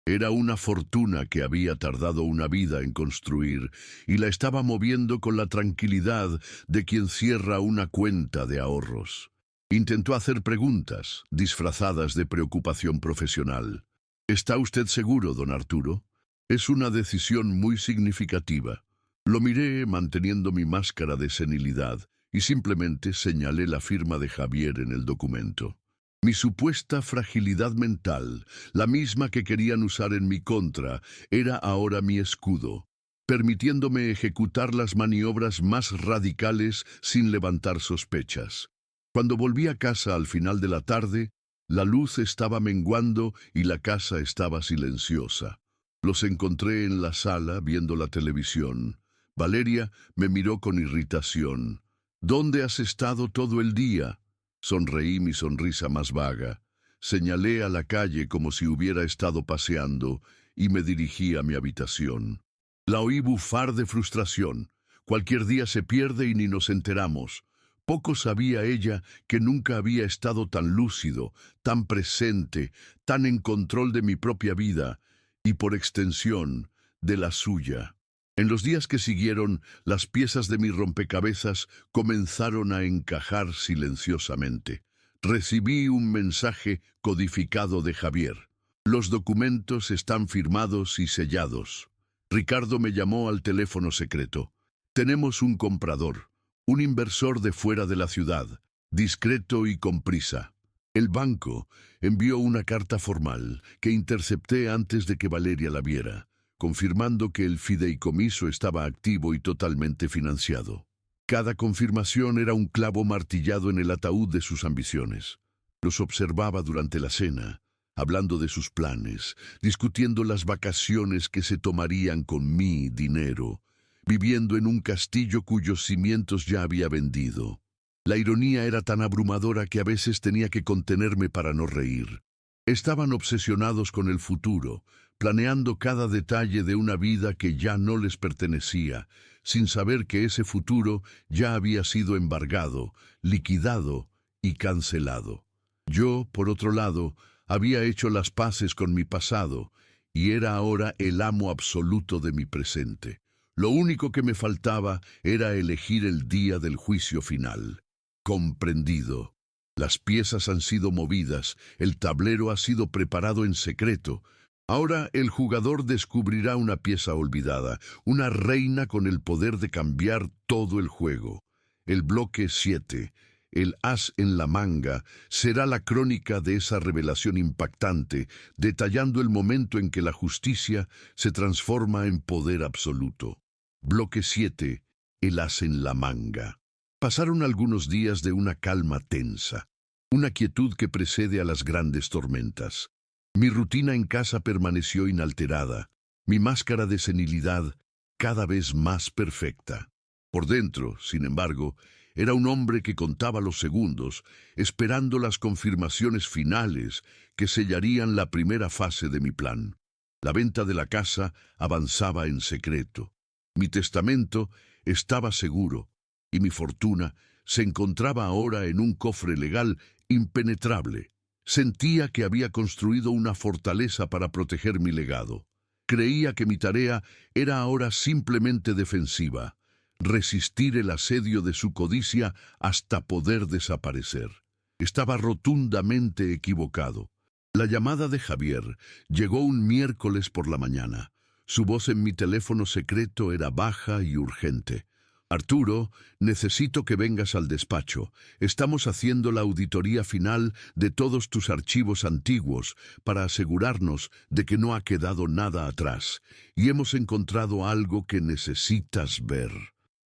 Era una fortuna que había tardado una vida en construir y la estaba moviendo con la tranquilidad de quien cierra una cuenta de ahorros. Intentó hacer preguntas, disfrazadas de preocupación profesional. ¿Está usted seguro, don Arturo? Es una decisión muy significativa. Lo miré manteniendo mi máscara de senilidad y simplemente señalé la firma de Javier en el documento. Mi supuesta fragilidad mental, la misma que querían usar en mi contra, era ahora mi escudo, permitiéndome ejecutar las maniobras más radicales sin levantar sospechas. Cuando volví a casa al final de la tarde, la luz estaba menguando y la casa estaba silenciosa. Los encontré en la sala viendo la televisión. Valeria me miró con irritación. ¿Dónde has estado todo el día? Sonreí mi sonrisa más vaga. Señalé a la calle como si hubiera estado paseando y me dirigí a mi habitación. La oí bufar de frustración. Cualquier día se pierde y ni nos enteramos. Poco sabía ella que nunca había estado tan lúcido, tan presente, tan en control de mi propia vida y, por extensión, de la suya. En los días que siguieron, las piezas de mi rompecabezas comenzaron a encajar silenciosamente. Recibí un mensaje codificado de Javier. Los documentos están firmados y sellados. Ricardo me llamó al teléfono secreto. Tenemos un comprador, un inversor de fuera de la ciudad, discreto y con prisa. El banco envió una carta formal que intercepté antes de que Valeria la viera, confirmando que el fideicomiso estaba activo y totalmente financiado. Cada confirmación era un clavo martillado en el ataúd de sus ambiciones. Los observaba durante la cena, hablando de sus planes, discutiendo las vacaciones que se tomarían con mi dinero, viviendo en un castillo cuyos cimientos ya había vendido. La ironía era tan abrumadora que a veces tenía que contenerme para no reír. Estaban obsesionados con el futuro, planeando cada detalle de una vida que ya no les pertenecía, sin saber que ese futuro ya había sido embargado, liquidado y cancelado. Yo, por otro lado, había hecho las paces con mi pasado y era ahora el amo absoluto de mi presente. Lo único que me faltaba era elegir el día del juicio final. Comprendido. Las piezas han sido movidas, el tablero ha sido preparado en secreto. Ahora el jugador descubrirá una pieza olvidada, una reina con el poder de cambiar todo el juego. El bloque 7, el as en la manga, será la crónica de esa revelación impactante, detallando el momento en que la justicia se transforma en poder absoluto. Bloque 7, el as en la manga. Pasaron algunos días de una calma tensa, una quietud que precede a las grandes tormentas. Mi rutina en casa permaneció inalterada, mi máscara de senilidad cada vez más perfecta. Por dentro, sin embargo, era un hombre que contaba los segundos, esperando las confirmaciones finales que sellarían la primera fase de mi plan. La venta de la casa avanzaba en secreto. Mi testamento estaba seguro, y mi fortuna se encontraba ahora en un cofre legal impenetrable. Sentía que había construido una fortaleza para proteger mi legado. Creía que mi tarea era ahora simplemente defensiva, resistir el asedio de su codicia hasta poder desaparecer. Estaba rotundamente equivocado. La llamada de Javier llegó un miércoles por la mañana. Su voz en mi teléfono secreto era baja y urgente. Arturo, necesito que vengas al despacho. Estamos haciendo la auditoría final de todos tus archivos antiguos para asegurarnos de que no ha quedado nada atrás. Y hemos encontrado algo que necesitas ver.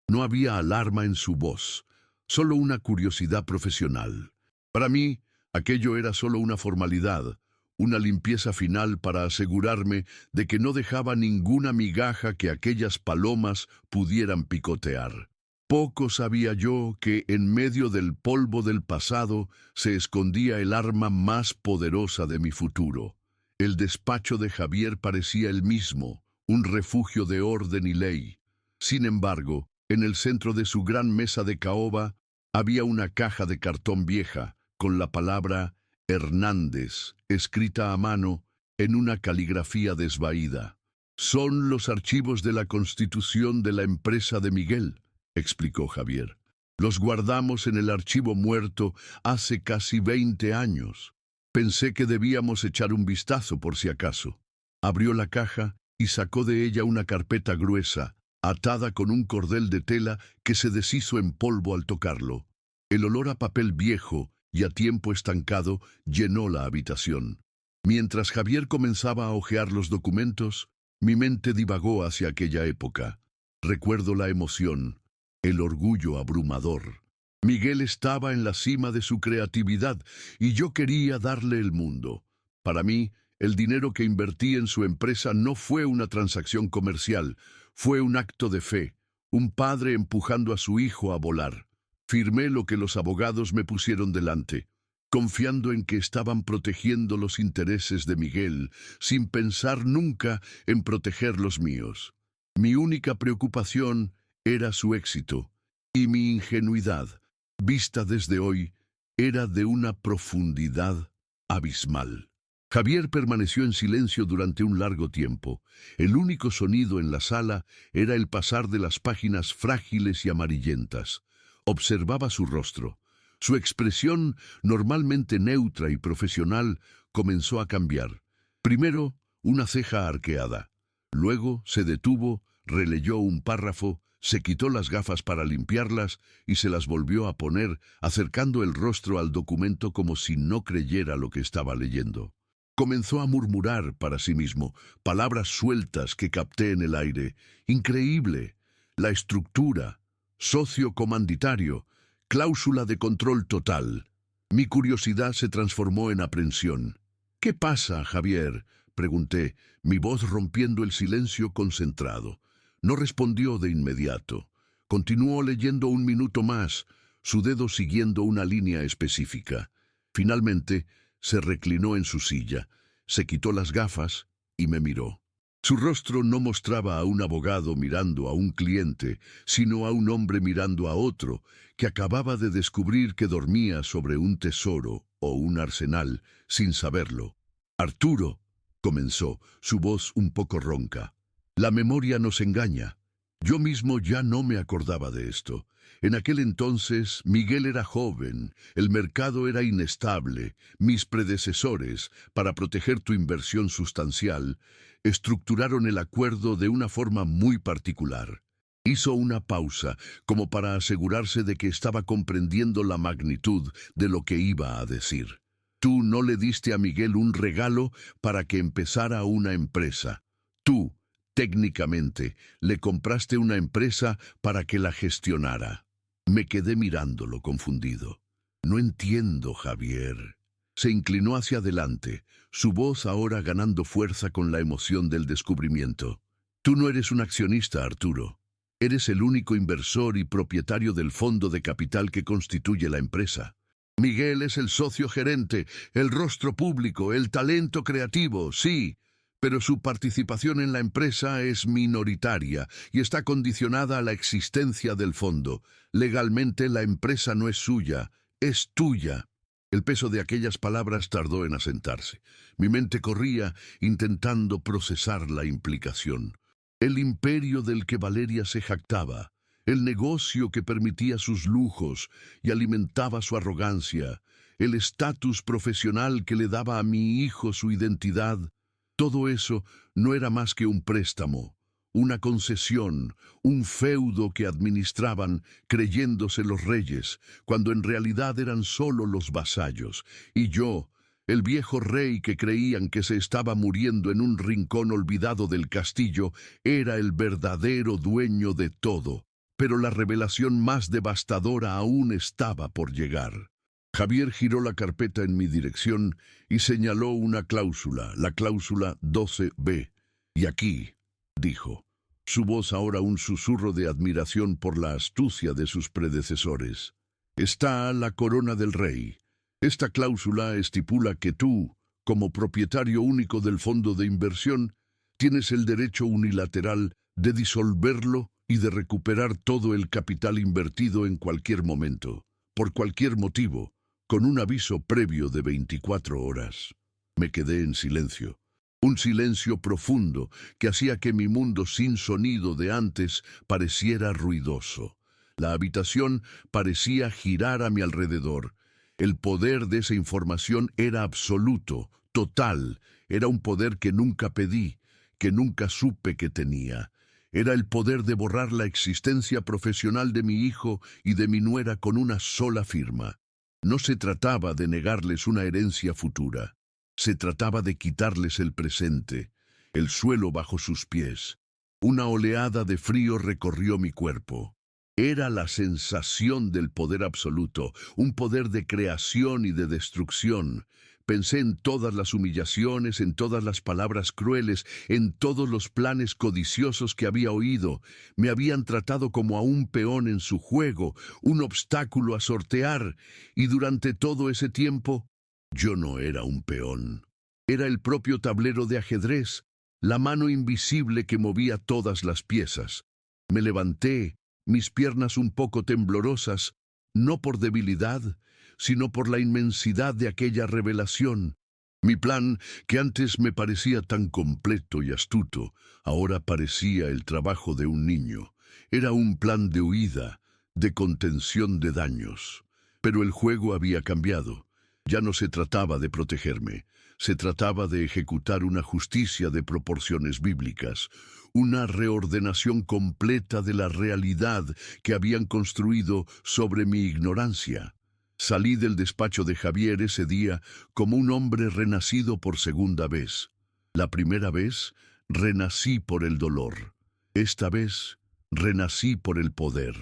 No había alarma en su voz, solo una curiosidad profesional. Para mí, aquello era solo una formalidad, una limpieza final para asegurarme de que no dejaba ninguna migaja que aquellas palomas pudieran picotear. Poco sabía yo que en medio del polvo del pasado se escondía el arma más poderosa de mi futuro. El despacho de Javier parecía el mismo, un refugio de orden y ley. Sin embargo, en el centro de su gran mesa de caoba había una caja de cartón vieja con la palabra Hernández, escrita a mano en una caligrafía desvaída. Son los archivos de la constitución de la empresa de Miguel, explicó Javier. Los guardamos en el archivo muerto hace casi 20 años. Pensé que debíamos echar un vistazo por si acaso. Abrió la caja y sacó de ella una carpeta gruesa, atada con un cordel de tela que se deshizo en polvo al tocarlo. El olor a papel viejo y a tiempo estancado llenó la habitación. Mientras Javier comenzaba a hojear los documentos, mi mente divagó hacia aquella época. Recuerdo la emoción, el orgullo abrumador. Miguel estaba en la cima de su creatividad y yo quería darle el mundo. Para mí, el dinero que invertí en su empresa no fue una transacción comercial, fue un acto de fe, un padre empujando a su hijo a volar. Firmé lo que los abogados me pusieron delante, confiando en que estaban protegiendo los intereses de Miguel, sin pensar nunca en proteger los míos. Mi única preocupación era su éxito, y mi ingenuidad, vista desde hoy, era de una profundidad abismal. Javier permaneció en silencio durante un largo tiempo. El único sonido en la sala era el pasar de las páginas frágiles y amarillentas. Observaba su rostro. Su expresión, normalmente neutra y profesional, comenzó a cambiar. Primero, una ceja arqueada. Luego se detuvo, releyó un párrafo, se quitó las gafas para limpiarlas y se las volvió a poner, acercando el rostro al documento como si no creyera lo que estaba leyendo. Comenzó a murmurar para sí mismo, palabras sueltas que capté en el aire. Increíble. La estructura. Socio comanditario. Cláusula de control total. Mi curiosidad se transformó en aprensión. ¿Qué pasa, Javier?, pregunté, mi voz rompiendo el silencio concentrado. No respondió de inmediato. Continuó leyendo un minuto más, su dedo siguiendo una línea específica. Finalmente, se reclinó en su silla, se quitó las gafas y me miró. Su rostro no mostraba a un abogado mirando a un cliente, sino a un hombre mirando a otro, que acababa de descubrir que dormía sobre un tesoro o un arsenal, sin saberlo. «Arturo», comenzó, su voz un poco ronca. «La memoria nos engaña. Yo mismo ya no me acordaba de esto. En aquel entonces, Miguel era joven, el mercado era inestable, mis predecesores, para proteger tu inversión sustancial, estructuraron el acuerdo de una forma muy particular». Hizo una pausa, como para asegurarse de que estaba comprendiendo la magnitud de lo que iba a decir. Tú no le diste a Miguel un regalo para que empezara una empresa. Tú, técnicamente, le compraste una empresa para que la gestionara. Me quedé mirándolo confundido. No entiendo, Javier. Se inclinó hacia adelante, su voz ahora ganando fuerza con la emoción del descubrimiento. Tú no eres un accionista, Arturo. Eres el único inversor y propietario del fondo de capital que constituye la empresa. Miguel es el socio gerente, el rostro público, el talento creativo, sí, pero su participación en la empresa es minoritaria y está condicionada a la existencia del fondo. Legalmente la empresa no es suya, es tuya. El peso de aquellas palabras tardó en asentarse. Mi mente corría intentando procesar la implicación. El imperio del que Valeria se jactaba, el negocio que permitía sus lujos y alimentaba su arrogancia, el estatus profesional que le daba a mi hijo su identidad, todo eso no era más que un préstamo, una concesión, un feudo que administraban creyéndose los reyes, cuando en realidad eran solo los vasallos, y yo, el viejo rey que creían que se estaba muriendo en un rincón olvidado del castillo, era el verdadero dueño de todo. Pero la revelación más devastadora aún estaba por llegar. Javier giró la carpeta en mi dirección y señaló una cláusula, la cláusula 12B. Y aquí, dijo, su voz ahora un susurro de admiración por la astucia de sus predecesores, está la corona del rey. Esta cláusula estipula que tú, como propietario único del fondo de inversión, tienes el derecho unilateral de disolverlo y de recuperar todo el capital invertido en cualquier momento, por cualquier motivo, con un aviso previo de 24 horas. Me quedé en silencio. Un silencio profundo que hacía que mi mundo sin sonido de antes pareciera ruidoso. La habitación parecía girar a mi alrededor. El poder de esa información era absoluto, total. Era un poder que nunca pedí, que nunca supe que tenía. Era el poder de borrar la existencia profesional de mi hijo y de mi nuera con una sola firma. No se trataba de negarles una herencia futura. Se trataba de quitarles el presente, el suelo bajo sus pies. Una oleada de frío recorrió mi cuerpo. Era la sensación del poder absoluto, un poder de creación y de destrucción. Pensé en todas las humillaciones, en todas las palabras crueles, en todos los planes codiciosos que había oído. Me habían tratado como a un peón en su juego, un obstáculo a sortear, y durante todo ese tiempo, yo no era un peón. Era el propio tablero de ajedrez, la mano invisible que movía todas las piezas. Me levanté, mis piernas un poco temblorosas, no por debilidad, sino por la inmensidad de aquella revelación. Mi plan, que antes me parecía tan completo y astuto, ahora parecía el trabajo de un niño. Era un plan de huida, de contención de daños. Pero el juego había cambiado. Ya no se trataba de protegerme, se trataba de ejecutar una justicia de proporciones bíblicas, una reordenación completa de la realidad que habían construido sobre mi ignorancia. Salí del despacho de Javier ese día como un hombre renacido por segunda vez. La primera vez, renací por el dolor. Esta vez, renací por el poder.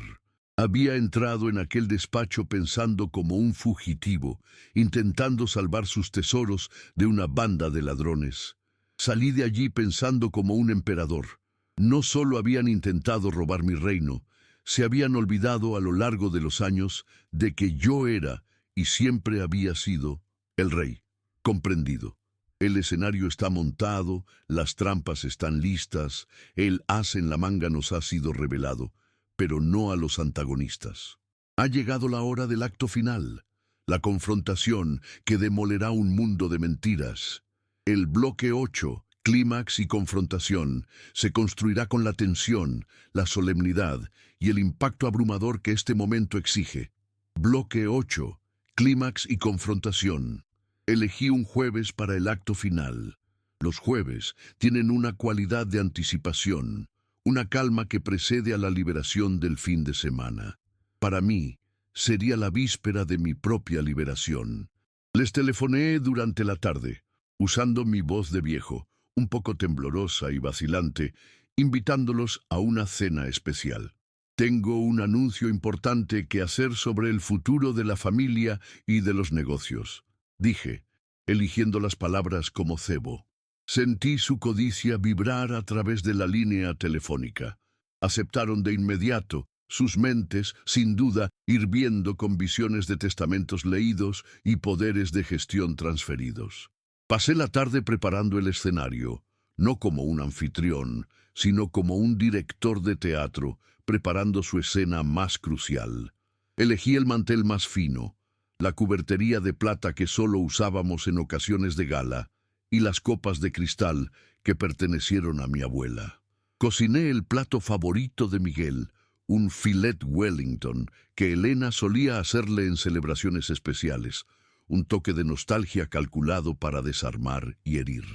Había entrado en aquel despacho pensando como un fugitivo, intentando salvar sus tesoros de una banda de ladrones. Salí de allí pensando como un emperador. No solo habían intentado robar mi reino, se habían olvidado a lo largo de los años de que yo era y siempre había sido el rey. Comprendido. El escenario está montado, las trampas están listas, el as en la manga nos ha sido revelado, pero no a los antagonistas. Ha llegado la hora del acto final, la confrontación que demolerá un mundo de mentiras. El bloque 8, clímax y confrontación, se construirá con la tensión, la solemnidad y el impacto abrumador que este momento exige. Bloque 8, clímax y confrontación. Elegí un jueves para el acto final. Los jueves tienen una cualidad de anticipación, una calma que precede a la liberación del fin de semana. Para mí, sería la víspera de mi propia liberación. Les telefoné durante la tarde, usando mi voz de viejo, un poco temblorosa y vacilante, invitándolos a una cena especial. Tengo un anuncio importante que hacer sobre el futuro de la familia y de los negocios, dije, eligiendo las palabras como cebo. Sentí su codicia vibrar a través de la línea telefónica. Aceptaron de inmediato, sus mentes, sin duda, hirviendo con visiones de testamentos leídos y poderes de gestión transferidos. Pasé la tarde preparando el escenario, no como un anfitrión, sino como un director de teatro, preparando su escena más crucial. Elegí el mantel más fino, la cubertería de plata que solo usábamos en ocasiones de gala, y las copas de cristal que pertenecieron a mi abuela. Cociné el plato favorito de Miguel, un filet Wellington que Elena solía hacerle en celebraciones especiales, un toque de nostalgia calculado para desarmar y herir.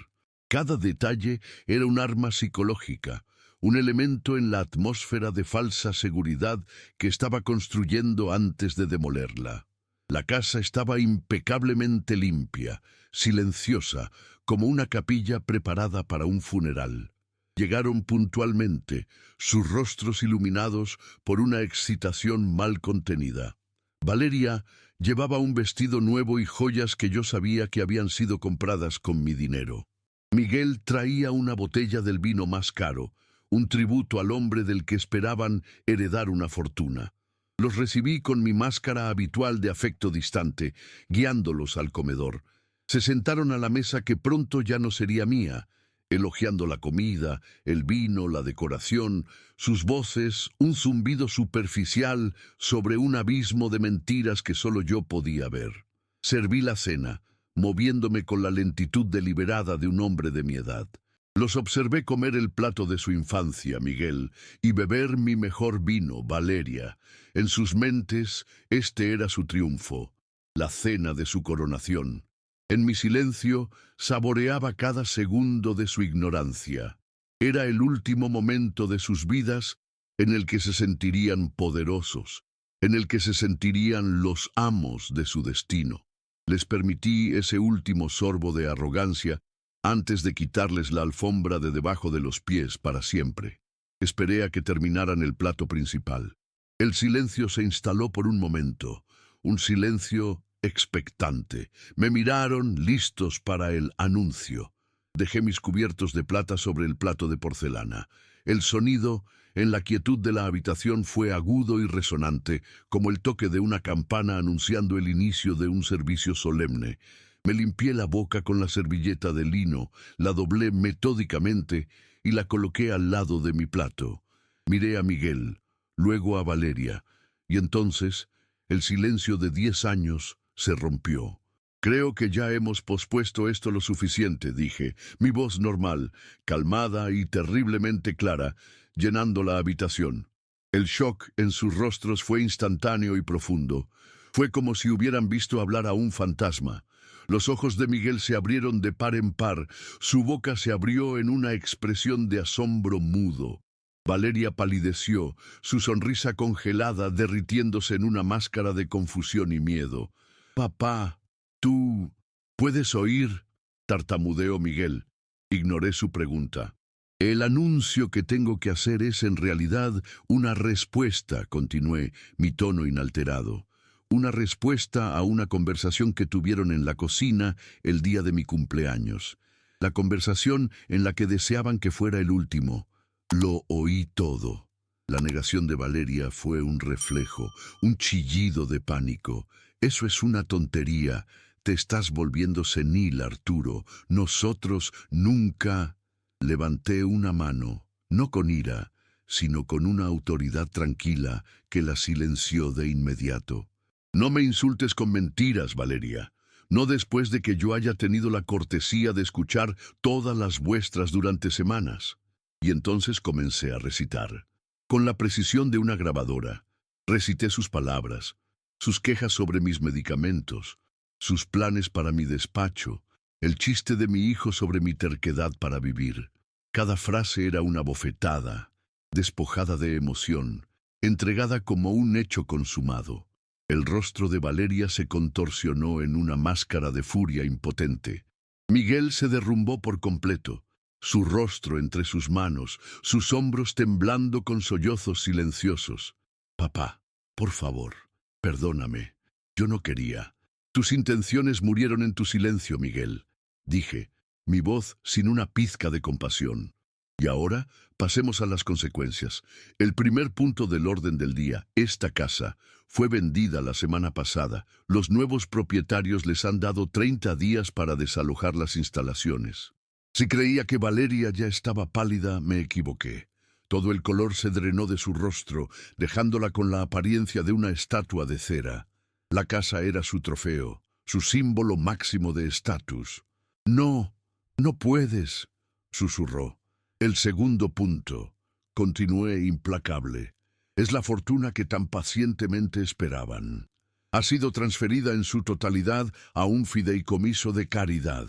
Cada detalle era un arma psicológica, un elemento en la atmósfera de falsa seguridad que estaba construyendo antes de demolerla. La casa estaba impecablemente limpia, silenciosa, como una capilla preparada para un funeral. Llegaron puntualmente, sus rostros iluminados por una excitación mal contenida. Valeria llevaba un vestido nuevo y joyas que yo sabía que habían sido compradas con mi dinero. Miguel traía una botella del vino más caro, un tributo al hombre del que esperaban heredar una fortuna. Los recibí con mi máscara habitual de afecto distante, guiándolos al comedor. Se sentaron a la mesa que pronto ya no sería mía, elogiando la comida, el vino, la decoración, sus voces, un zumbido superficial sobre un abismo de mentiras que solo yo podía ver. Serví la cena, moviéndome con la lentitud deliberada de un hombre de mi edad. Los observé comer el plato de su infancia, Miguel, y beber mi mejor vino, Valeria. En sus mentes, este era su triunfo, la cena de su coronación. En mi silencio, saboreaba cada segundo de su ignorancia. Era el último momento de sus vidas en el que se sentirían poderosos, en el que se sentirían los amos de su destino. Les permití ese último sorbo de arrogancia antes de quitarles la alfombra de debajo de los pies para siempre. Esperé a que terminaran el plato principal. El silencio se instaló por un momento, un silencio expectante. Me miraron listos para el anuncio. Dejé mis cubiertos de plata sobre el plato de porcelana. El sonido, en la quietud de la habitación, fue agudo y resonante, como el toque de una campana anunciando el inicio de un servicio solemne. Me limpié la boca con la servilleta de lino, la doblé metódicamente y la coloqué al lado de mi plato. Miré a Miguel, luego a Valeria, y entonces el silencio de 10 años se rompió. Creo que ya hemos pospuesto esto lo suficiente, dije, mi voz normal, calmada y terriblemente clara, llenando la habitación. El shock en sus rostros fue instantáneo y profundo. Fue como si hubieran visto hablar a un fantasma. Los ojos de Miguel se abrieron de par en par, su boca se abrió en una expresión de asombro mudo. Valeria palideció, su sonrisa congelada derritiéndose en una máscara de confusión y miedo. «Papá, ¿tú puedes oír?», tartamudeó Miguel. Ignoré su pregunta. «El anuncio que tengo que hacer es en realidad una respuesta», continué, mi tono inalterado. «Una respuesta a una conversación que tuvieron en la cocina el día de mi cumpleaños. La conversación en la que deseaban que fuera el último. Lo oí todo». La negación de Valeria fue un reflejo, un chillido de pánico. «Eso es una tontería. Te estás volviendo senil, Arturo. Nosotros nunca...» Levanté una mano, no con ira, sino con una autoridad tranquila que la silenció de inmediato. «No me insultes con mentiras, Valeria. No después de que yo haya tenido la cortesía de escuchar todas las vuestras durante semanas». Y entonces comencé a recitar. Con la precisión de una grabadora, recité sus palabras, sus quejas sobre mis medicamentos, sus planes para mi despacho, el chiste de mi hijo sobre mi terquedad para vivir. Cada frase era una bofetada, despojada de emoción, entregada como un hecho consumado. El rostro de Valeria se contorsionó en una máscara de furia impotente. Miguel se derrumbó por completo, su rostro entre sus manos, sus hombros temblando con sollozos silenciosos. «Papá, por favor, perdóname. Yo no quería. Tus intenciones murieron en tu silencio, Miguel», dije, mi voz sin una pizca de compasión. «Y ahora pasemos a las consecuencias. El primer punto del orden del día, esta casa, fue vendida la semana pasada. Los nuevos propietarios les han dado 30 días para desalojar las instalaciones». Si creía que Valeria ya estaba pálida, me equivoqué. Todo el color se drenó de su rostro, dejándola con la apariencia de una estatua de cera. La casa era su trofeo, su símbolo máximo de estatus. «No, no puedes», susurró. «El segundo punto», continué implacable, «es la fortuna que tan pacientemente esperaban. Ha sido transferida en su totalidad a un fideicomiso de caridad.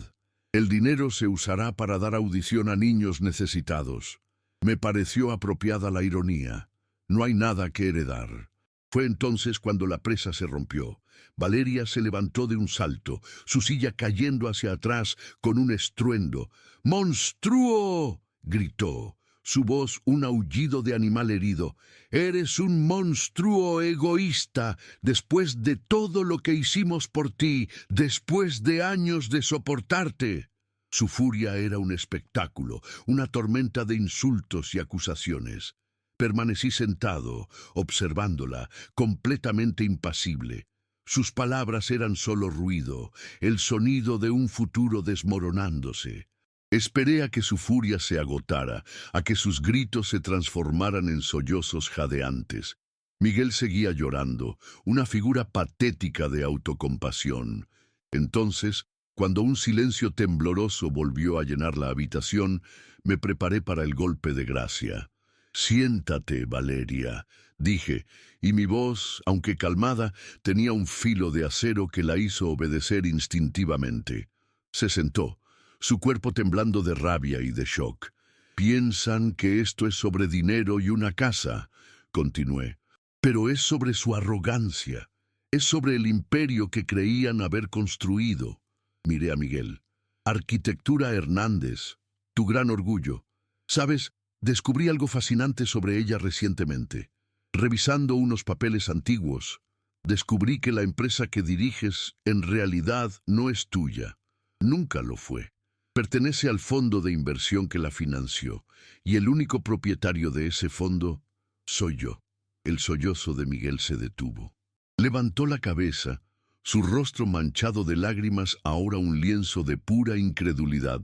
El dinero se usará para dar audición a niños necesitados». Me pareció apropiada la ironía. No hay nada que heredar. Fue entonces cuando la presa se rompió. Valeria se levantó de un salto, su silla cayendo hacia atrás con un estruendo. «¡Monstruo!», gritó, su voz un aullido de animal herido. «Eres un monstruo egoísta, después de todo lo que hicimos por ti, después de años de soportarte». Su furia era un espectáculo, una tormenta de insultos y acusaciones. Permanecí sentado, observándola, completamente impasible. Sus palabras eran solo ruido, el sonido de un futuro desmoronándose. Esperé a que su furia se agotara, a que sus gritos se transformaran en sollozos jadeantes. Miguel seguía llorando, una figura patética de autocompasión. Entonces, cuando un silencio tembloroso volvió a llenar la habitación, me preparé para el golpe de gracia. «Siéntate, Valeria», dije, y mi voz, aunque calmada, tenía un filo de acero que la hizo obedecer instintivamente. Se sentó, su cuerpo temblando de rabia y de shock. «Piensan que esto es sobre dinero y una casa», continué, «pero es sobre su arrogancia, es sobre el imperio que creían haber construido». Miré a Miguel. «Arquitectura Hernández, tu gran orgullo. ¿Sabes? Descubrí algo fascinante sobre ella recientemente. Revisando unos papeles antiguos, descubrí que la empresa que diriges en realidad no es tuya. Nunca lo fue. Pertenece al fondo de inversión que la financió, y el único propietario de ese fondo soy yo». El sollozo de Miguel se detuvo. Levantó la cabeza, su rostro manchado de lágrimas ahora un lienzo de pura incredulidad.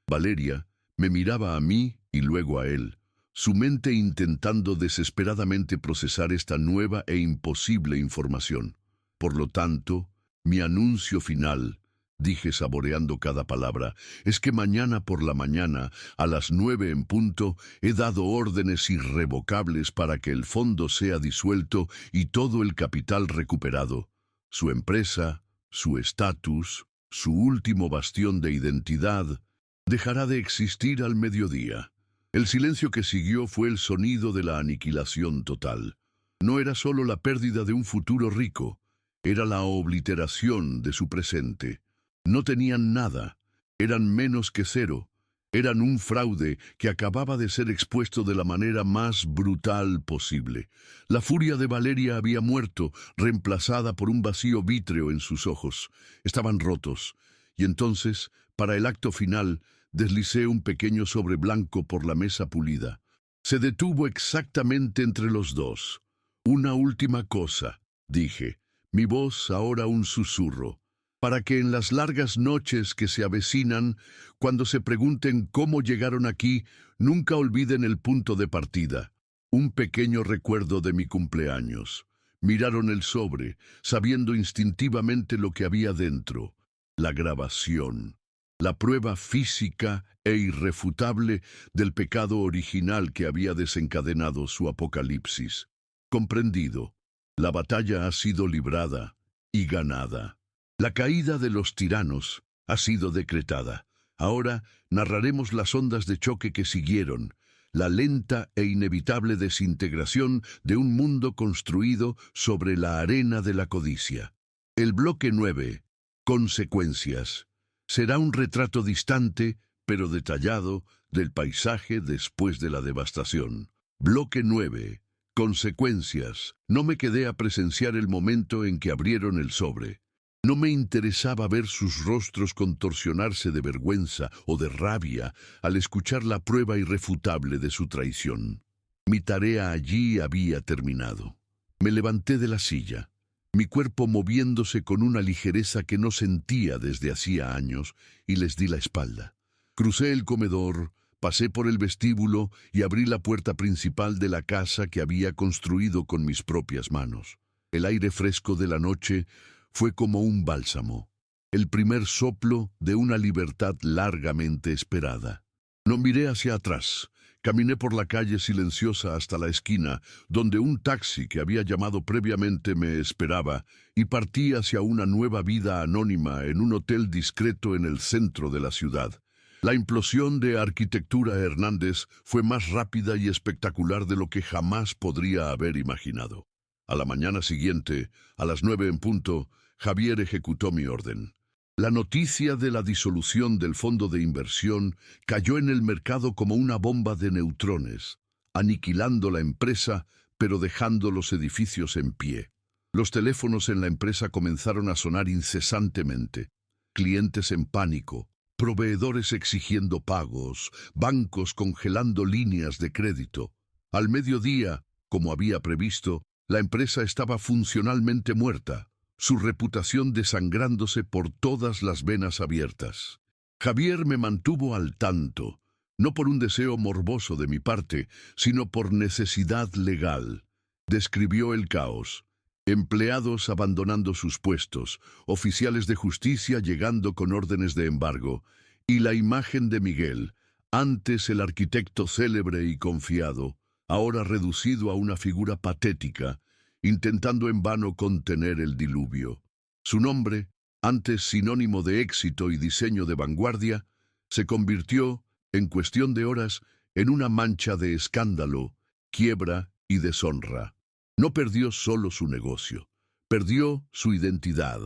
Valeria me miraba a mí y luego a él, su mente intentando desesperadamente procesar esta nueva e imposible información. Por lo tanto, mi anuncio final, dije saboreando cada palabra, es que mañana por la mañana, a las 9 en punto, he dado órdenes irrevocables para que el fondo sea disuelto y todo el capital recuperado. Su empresa, su estatus, su último bastión de identidad, dejará de existir al mediodía. El silencio que siguió fue el sonido de la aniquilación total. No era solo la pérdida de un futuro rico, era la obliteración de su presente. No tenían nada, eran menos que cero, eran un fraude que acababa de ser expuesto de la manera más brutal posible. La furia de Valeria había muerto, reemplazada por un vacío vítreo en sus ojos. Estaban rotos, y entonces, para el acto final, deslicé un pequeño sobre blanco por la mesa pulida. Se detuvo exactamente entre los dos. Una última cosa, dije, mi voz ahora un susurro, para que en las largas noches que se avecinan, cuando se pregunten cómo llegaron aquí, nunca olviden el punto de partida. Un pequeño recuerdo de mi cumpleaños. Miraron el sobre, sabiendo instintivamente lo que había dentro. La grabación. La prueba física e irrefutable del pecado original que había desencadenado su apocalipsis. Comprendido. La batalla ha sido librada y ganada. La caída de los tiranos ha sido decretada. Ahora narraremos las ondas de choque que siguieron, la lenta e inevitable desintegración de un mundo construido sobre la arena de la codicia. El bloque 9, consecuencias, será un retrato distante, pero detallado, del paisaje después de la devastación. Bloque 9, consecuencias. No me quedé a presenciar el momento en que abrieron el sobre. No me interesaba ver sus rostros contorsionarse de vergüenza o de rabia al escuchar la prueba irrefutable de su traición. Mi tarea allí había terminado. Me levanté de la silla, mi cuerpo moviéndose con una ligereza que no sentía desde hacía años, y les di la espalda. Crucé el comedor, pasé por el vestíbulo y abrí la puerta principal de la casa que había construido con mis propias manos. El aire fresco de la noche fue como un bálsamo, el primer soplo de una libertad largamente esperada. No miré hacia atrás. Caminé por la calle silenciosa hasta la esquina, donde un taxi que había llamado previamente me esperaba, y partí hacia una nueva vida anónima en un hotel discreto en el centro de la ciudad. La implosión de Arquitectura Hernández fue más rápida y espectacular de lo que jamás podría haber imaginado. A la mañana siguiente, a las 9 en punto, Javier ejecutó mi orden. La noticia de la disolución del fondo de inversión cayó en el mercado como una bomba de neutrones, aniquilando la empresa, pero dejando los edificios en pie. Los teléfonos en la empresa comenzaron a sonar incesantemente. Clientes en pánico, proveedores exigiendo pagos, bancos congelando líneas de crédito. Al mediodía, como había previsto, la empresa estaba funcionalmente muerta, su reputación desangrándose por todas las venas abiertas. Javier me mantuvo al tanto, no por un deseo morboso de mi parte, sino por necesidad legal. Describió el caos. Empleados abandonando sus puestos, oficiales de justicia llegando con órdenes de embargo, y la imagen de Miguel, antes el arquitecto célebre y confiado, ahora reducido a una figura patética, intentando en vano contener el diluvio. Su nombre, antes sinónimo de éxito y diseño de vanguardia, se convirtió, en cuestión de horas, en una mancha de escándalo, quiebra y deshonra. No perdió solo su negocio, perdió su identidad,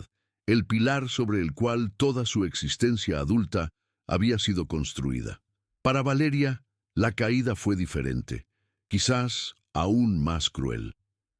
el pilar sobre el cual toda su existencia adulta había sido construida. Para Valeria, la caída fue diferente, quizás aún más cruel.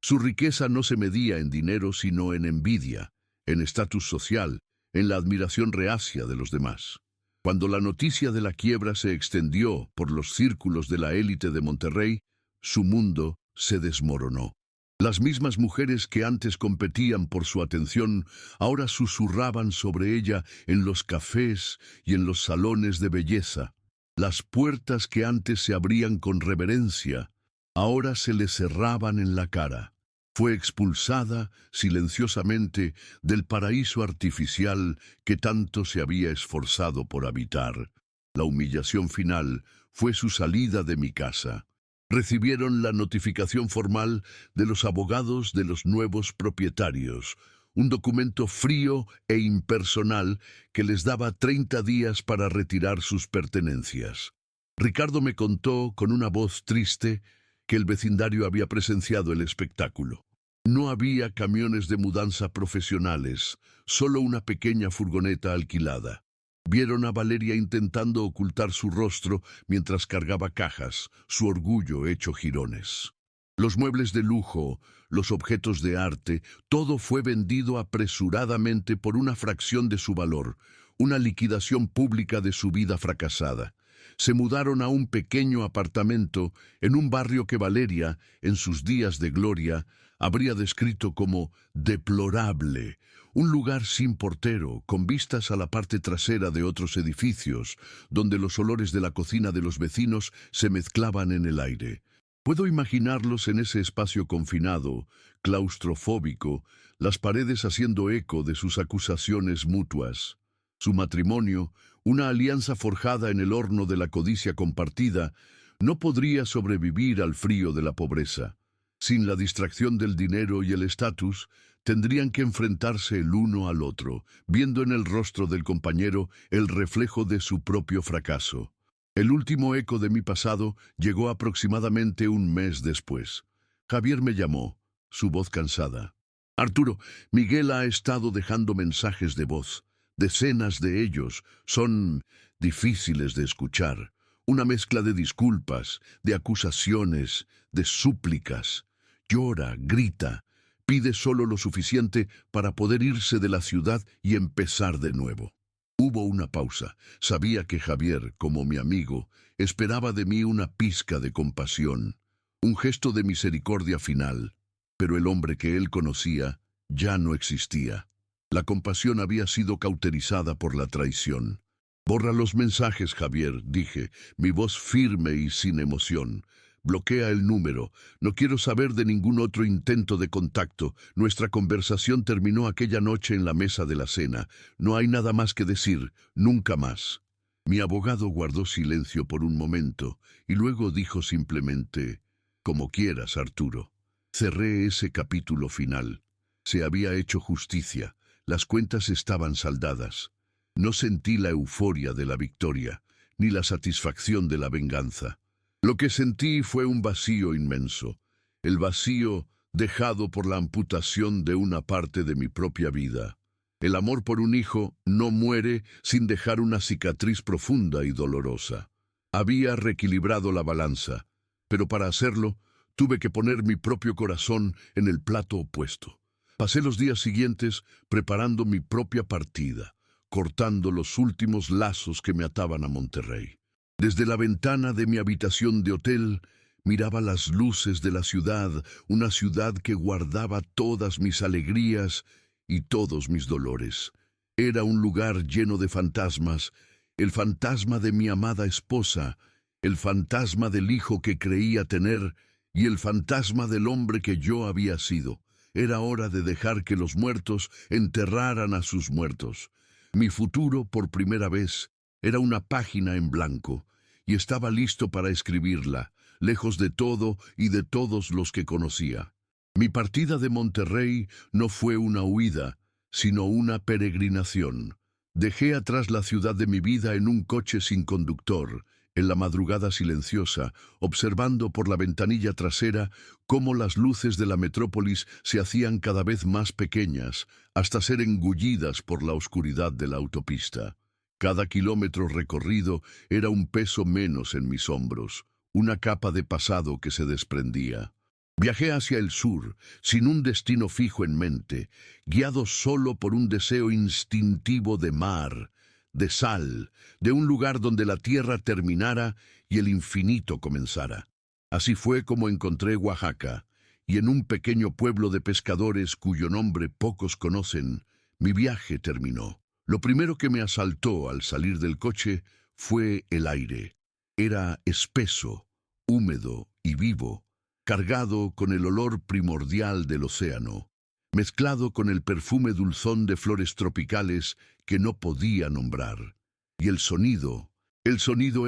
Su riqueza no se medía en dinero, sino en envidia, en estatus social, en la admiración reacia de los demás. Cuando la noticia de la quiebra se extendió por los círculos de la élite de Monterrey, su mundo se desmoronó. Las mismas mujeres que antes competían por su atención, ahora susurraban sobre ella en los cafés y en los salones de belleza. Las puertas que antes se abrían con reverencia, ahora se le cerraban en la cara. Fue expulsada silenciosamente del paraíso artificial que tanto se había esforzado por habitar. La humillación final fue su salida de mi casa. Recibieron la notificación formal de los abogados de los nuevos propietarios, un documento frío e impersonal que les daba 30 días para retirar sus pertenencias. Ricardo me contó con una voz triste que el vecindario había presenciado el espectáculo. No había camiones de mudanza profesionales, solo una pequeña furgoneta alquilada. Vieron a Valeria intentando ocultar su rostro mientras cargaba cajas, su orgullo hecho jirones. Los muebles de lujo, los objetos de arte, todo fue vendido apresuradamente por una fracción de su valor, una liquidación pública de su vida fracasada. Se mudaron a un pequeño apartamento en un barrio que Valeria, en sus días de gloria, habría descrito como deplorable, un lugar sin portero, con vistas a la parte trasera de otros edificios, donde los olores de la cocina de los vecinos se mezclaban en el aire. Puedo imaginarlos en ese espacio confinado, claustrofóbico, las paredes haciendo eco de sus acusaciones mutuas. Su matrimonio, una alianza forjada en el horno de la codicia compartida, no podría sobrevivir al frío de la pobreza. Sin la distracción del dinero y el estatus, tendrían que enfrentarse el uno al otro, viendo en el rostro del compañero el reflejo de su propio fracaso. El último eco de mi pasado llegó aproximadamente un mes después. Javier me llamó, su voz cansada. Arturo, Miguel ha estado dejando mensajes de voz. Decenas de ellos son difíciles de escuchar. Una mezcla de disculpas, de acusaciones, de súplicas. Llora, grita, pide solo lo suficiente para poder irse de la ciudad y empezar de nuevo. Hubo una pausa. Sabía que Javier, como mi amigo, esperaba de mí una pizca de compasión, un gesto de misericordia final. Pero el hombre que él conocía ya no existía. La compasión había sido cauterizada por la traición. Borra los mensajes, Javier, dije, mi voz firme y sin emoción. Bloquea el número. No quiero saber de ningún otro intento de contacto. Nuestra conversación terminó aquella noche en la mesa de la cena. No hay nada más que decir, nunca más. Mi abogado guardó silencio por un momento y luego dijo simplemente, como quieras, Arturo. Cerré ese capítulo final. Se había hecho justicia. Las cuentas estaban saldadas. No sentí la euforia de la victoria, ni la satisfacción de la venganza. Lo que sentí fue un vacío inmenso, el vacío dejado por la amputación de una parte de mi propia vida. El amor por un hijo no muere sin dejar una cicatriz profunda y dolorosa. Había reequilibrado la balanza, pero para hacerlo tuve que poner mi propio corazón en el plato opuesto. Pasé los días siguientes preparando mi propia partida, cortando los últimos lazos que me ataban a Monterrey. Desde la ventana de mi habitación de hotel, miraba las luces de la ciudad, una ciudad que guardaba todas mis alegrías y todos mis dolores. Era un lugar lleno de fantasmas, el fantasma de mi amada esposa, el fantasma del hijo que creía tener y el fantasma del hombre que yo había sido. Era hora de dejar que los muertos enterraran a sus muertos. Mi futuro, por primera vez, era una página en blanco, y estaba listo para escribirla, lejos de todo y de todos los que conocía. Mi partida de Monterrey no fue una huida, sino una peregrinación. Dejé atrás la ciudad de mi vida en un coche sin conductor, en la madrugada silenciosa, observando por la ventanilla trasera cómo las luces de la metrópolis se hacían cada vez más pequeñas, hasta ser engullidas por la oscuridad de la autopista. Cada kilómetro recorrido era un peso menos en mis hombros, una capa de pasado que se desprendía. Viajé hacia el sur, sin un destino fijo en mente, guiado solo por un deseo instintivo de mar, de sal, de un lugar donde la tierra terminara y el infinito comenzara. Así fue como encontré Oaxaca, y en un pequeño pueblo de pescadores cuyo nombre pocos conocen, mi viaje terminó. Lo primero que me asaltó al salir del coche fue el aire. Era espeso, húmedo y vivo. cargado con el olor primordial del océano, mezclado con el perfume dulzón de flores tropicales que no podía nombrar. Y el sonido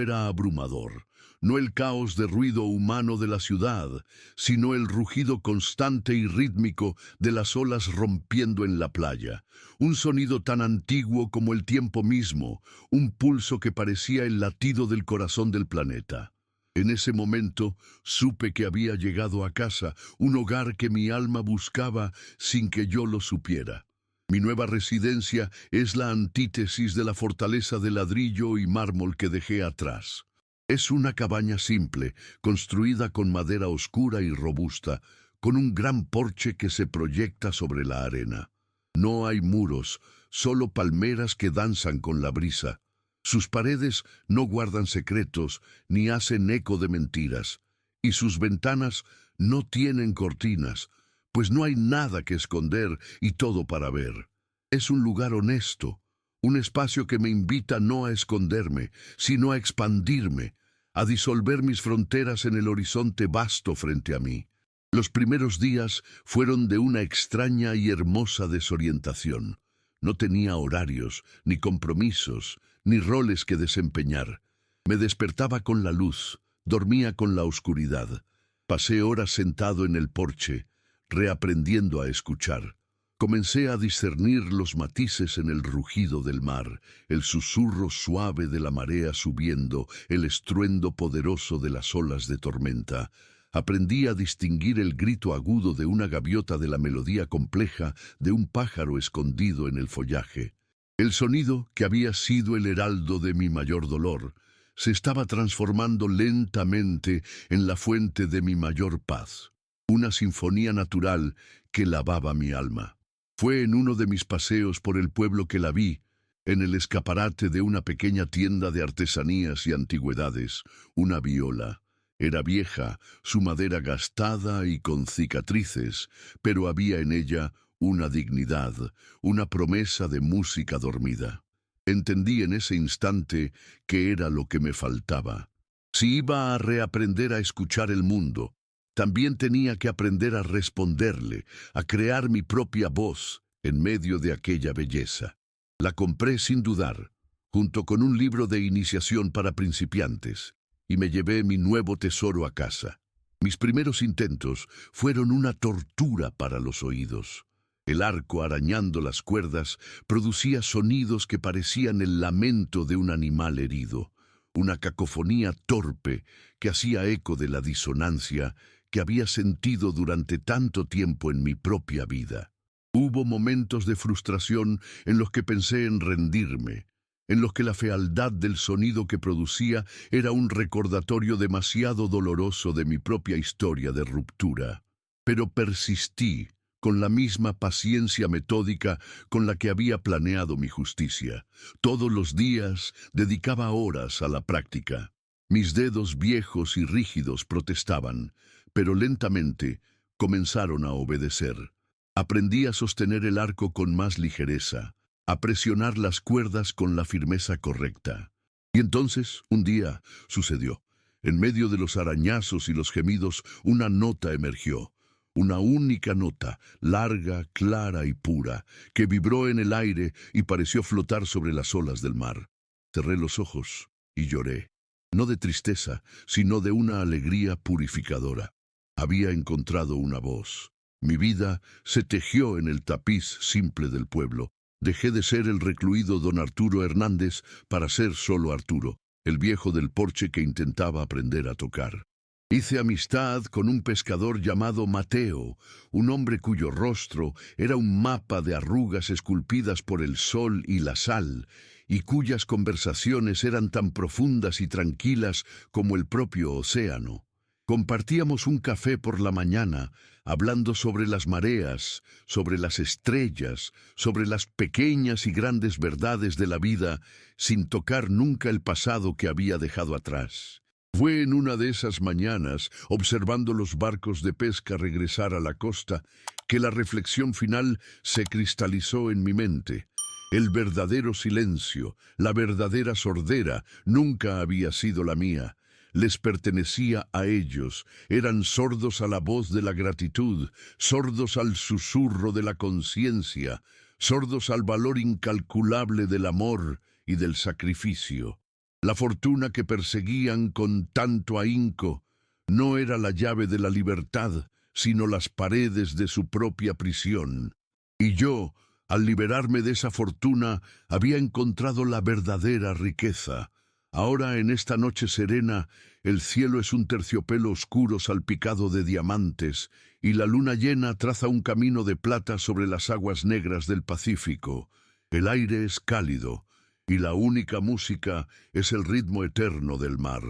era abrumador. No el caos de ruido humano de la ciudad, sino el rugido constante y rítmico de las olas rompiendo en la playa. Un sonido tan antiguo como el tiempo mismo, un pulso que parecía el latido del corazón del planeta. En ese momento supe que había llegado a casa, un hogar que mi alma buscaba sin que yo lo supiera. Mi nueva residencia es la antítesis de la fortaleza de ladrillo y mármol que dejé atrás. Es una cabaña simple, construida con madera oscura y robusta, con un gran porche que se proyecta sobre la arena. No hay muros, solo palmeras que danzan con la brisa. Sus paredes no guardan secretos ni hacen eco de mentiras, y sus ventanas no tienen cortinas, pues no hay nada que esconder y todo para ver. Es un lugar honesto, un espacio que me invita no a esconderme, sino a expandirme, a disolver mis fronteras en el horizonte vasto frente a mí. Los primeros días fueron de una extraña y hermosa desorientación. No tenía horarios, ni compromisos, ni roles que desempeñar. Me despertaba con la luz, dormía con la oscuridad. Pasé horas sentado en el porche, reaprendiendo a escuchar. Comencé a discernir los matices en el rugido del mar, el susurro suave de la marea subiendo, el estruendo poderoso de las olas de tormenta. Aprendí a distinguir el grito agudo de una gaviota de la melodía compleja de un pájaro escondido en el follaje. El sonido, que había sido el heraldo de mi mayor dolor, se estaba transformando lentamente en la fuente de mi mayor paz. Una sinfonía natural que lavaba mi alma. Fue en uno de mis paseos por el pueblo que la vi, en el escaparate de una pequeña tienda de artesanías y antigüedades, una viola. Era vieja, su madera gastada y con cicatrices, pero había en ella una dignidad, una promesa de música dormida. Entendí en ese instante que era lo que me faltaba. Si iba a reaprender a escuchar el mundo, también tenía que aprender a responderle, a crear mi propia voz en medio de aquella belleza. La compré sin dudar, junto con un libro de iniciación para principiantes, y me llevé mi nuevo tesoro a casa. Mis primeros intentos fueron una tortura para los oídos. El arco arañando las cuerdas producía sonidos que parecían el lamento de un animal herido, una cacofonía torpe que hacía eco de la disonancia que había sentido durante tanto tiempo en mi propia vida. Hubo momentos de frustración en los que pensé en rendirme, en los que la fealdad del sonido que producía era un recordatorio demasiado doloroso de mi propia historia de ruptura. Pero persistí, con la misma paciencia metódica con la que había planeado mi justicia. Todos los días dedicaba horas a la práctica. Mis dedos viejos y rígidos protestaban, pero lentamente comenzaron a obedecer. Aprendí a sostener el arco con más ligereza, a presionar las cuerdas con la firmeza correcta. Y entonces, un día, sucedió. En medio de los arañazos y los gemidos, una nota emergió. Una única nota, larga, clara y pura, que vibró en el aire y pareció flotar sobre las olas del mar. Cerré los ojos y lloré, no de tristeza, sino de una alegría purificadora. Había encontrado una voz. Mi vida se tejió en el tapiz simple del pueblo. Dejé de ser el recluido don Arturo Hernández para ser solo Arturo, el viejo del porche que intentaba aprender a tocar. Hice amistad con un pescador llamado Mateo, un hombre cuyo rostro era un mapa de arrugas esculpidas por el sol y la sal, y cuyas conversaciones eran tan profundas y tranquilas como el propio océano. Compartíamos un café por la mañana, hablando sobre las mareas, sobre las estrellas, sobre las pequeñas y grandes verdades de la vida, sin tocar nunca el pasado que había dejado atrás. Fue en una de esas mañanas, observando los barcos de pesca regresar a la costa, que la reflexión final se cristalizó en mi mente. El verdadero silencio, la verdadera sordera, nunca había sido la mía. les pertenecía a ellos, eran sordos a la voz de la gratitud, sordos al susurro de la conciencia, sordos al valor incalculable del amor y del sacrificio. La fortuna que perseguían con tanto ahínco no era la llave de la libertad, sino las paredes de su propia prisión. Y yo, al liberarme de esa fortuna, había encontrado la verdadera riqueza. Ahora, en esta noche serena, el cielo es un terciopelo oscuro salpicado de diamantes, y la luna llena traza un camino de plata sobre las aguas negras del Pacífico. El aire es cálido, y la única música es el ritmo eterno del mar.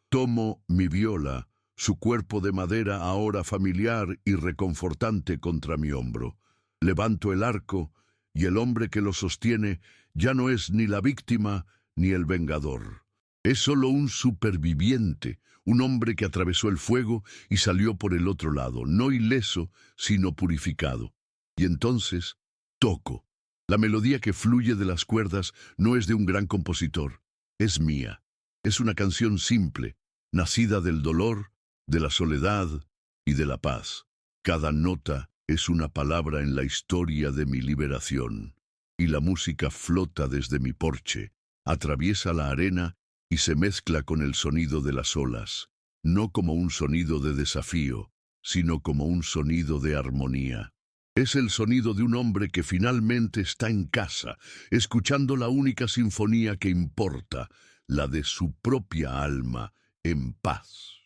Tomo mi viola, su cuerpo de madera ahora familiar y reconfortante contra mi hombro. Levanto el arco, y el hombre que lo sostiene ya no es ni la víctima ni el vengador. Es solo un superviviente, un hombre que atravesó el fuego y salió por el otro lado, no ileso, sino purificado. Y entonces, toco. La melodía que fluye de las cuerdas no es de un gran compositor, es mía. Es una canción simple, nacida del dolor, de la soledad y de la paz. Cada nota es una palabra en la historia de mi liberación. Y la música flota desde mi porche, atraviesa la arena y se mezcla con el sonido de las olas, no como un sonido de desafío, sino como un sonido de armonía. Es el sonido de un hombre que finalmente está en casa, escuchando la única sinfonía que importa, la de su propia alma, en paz.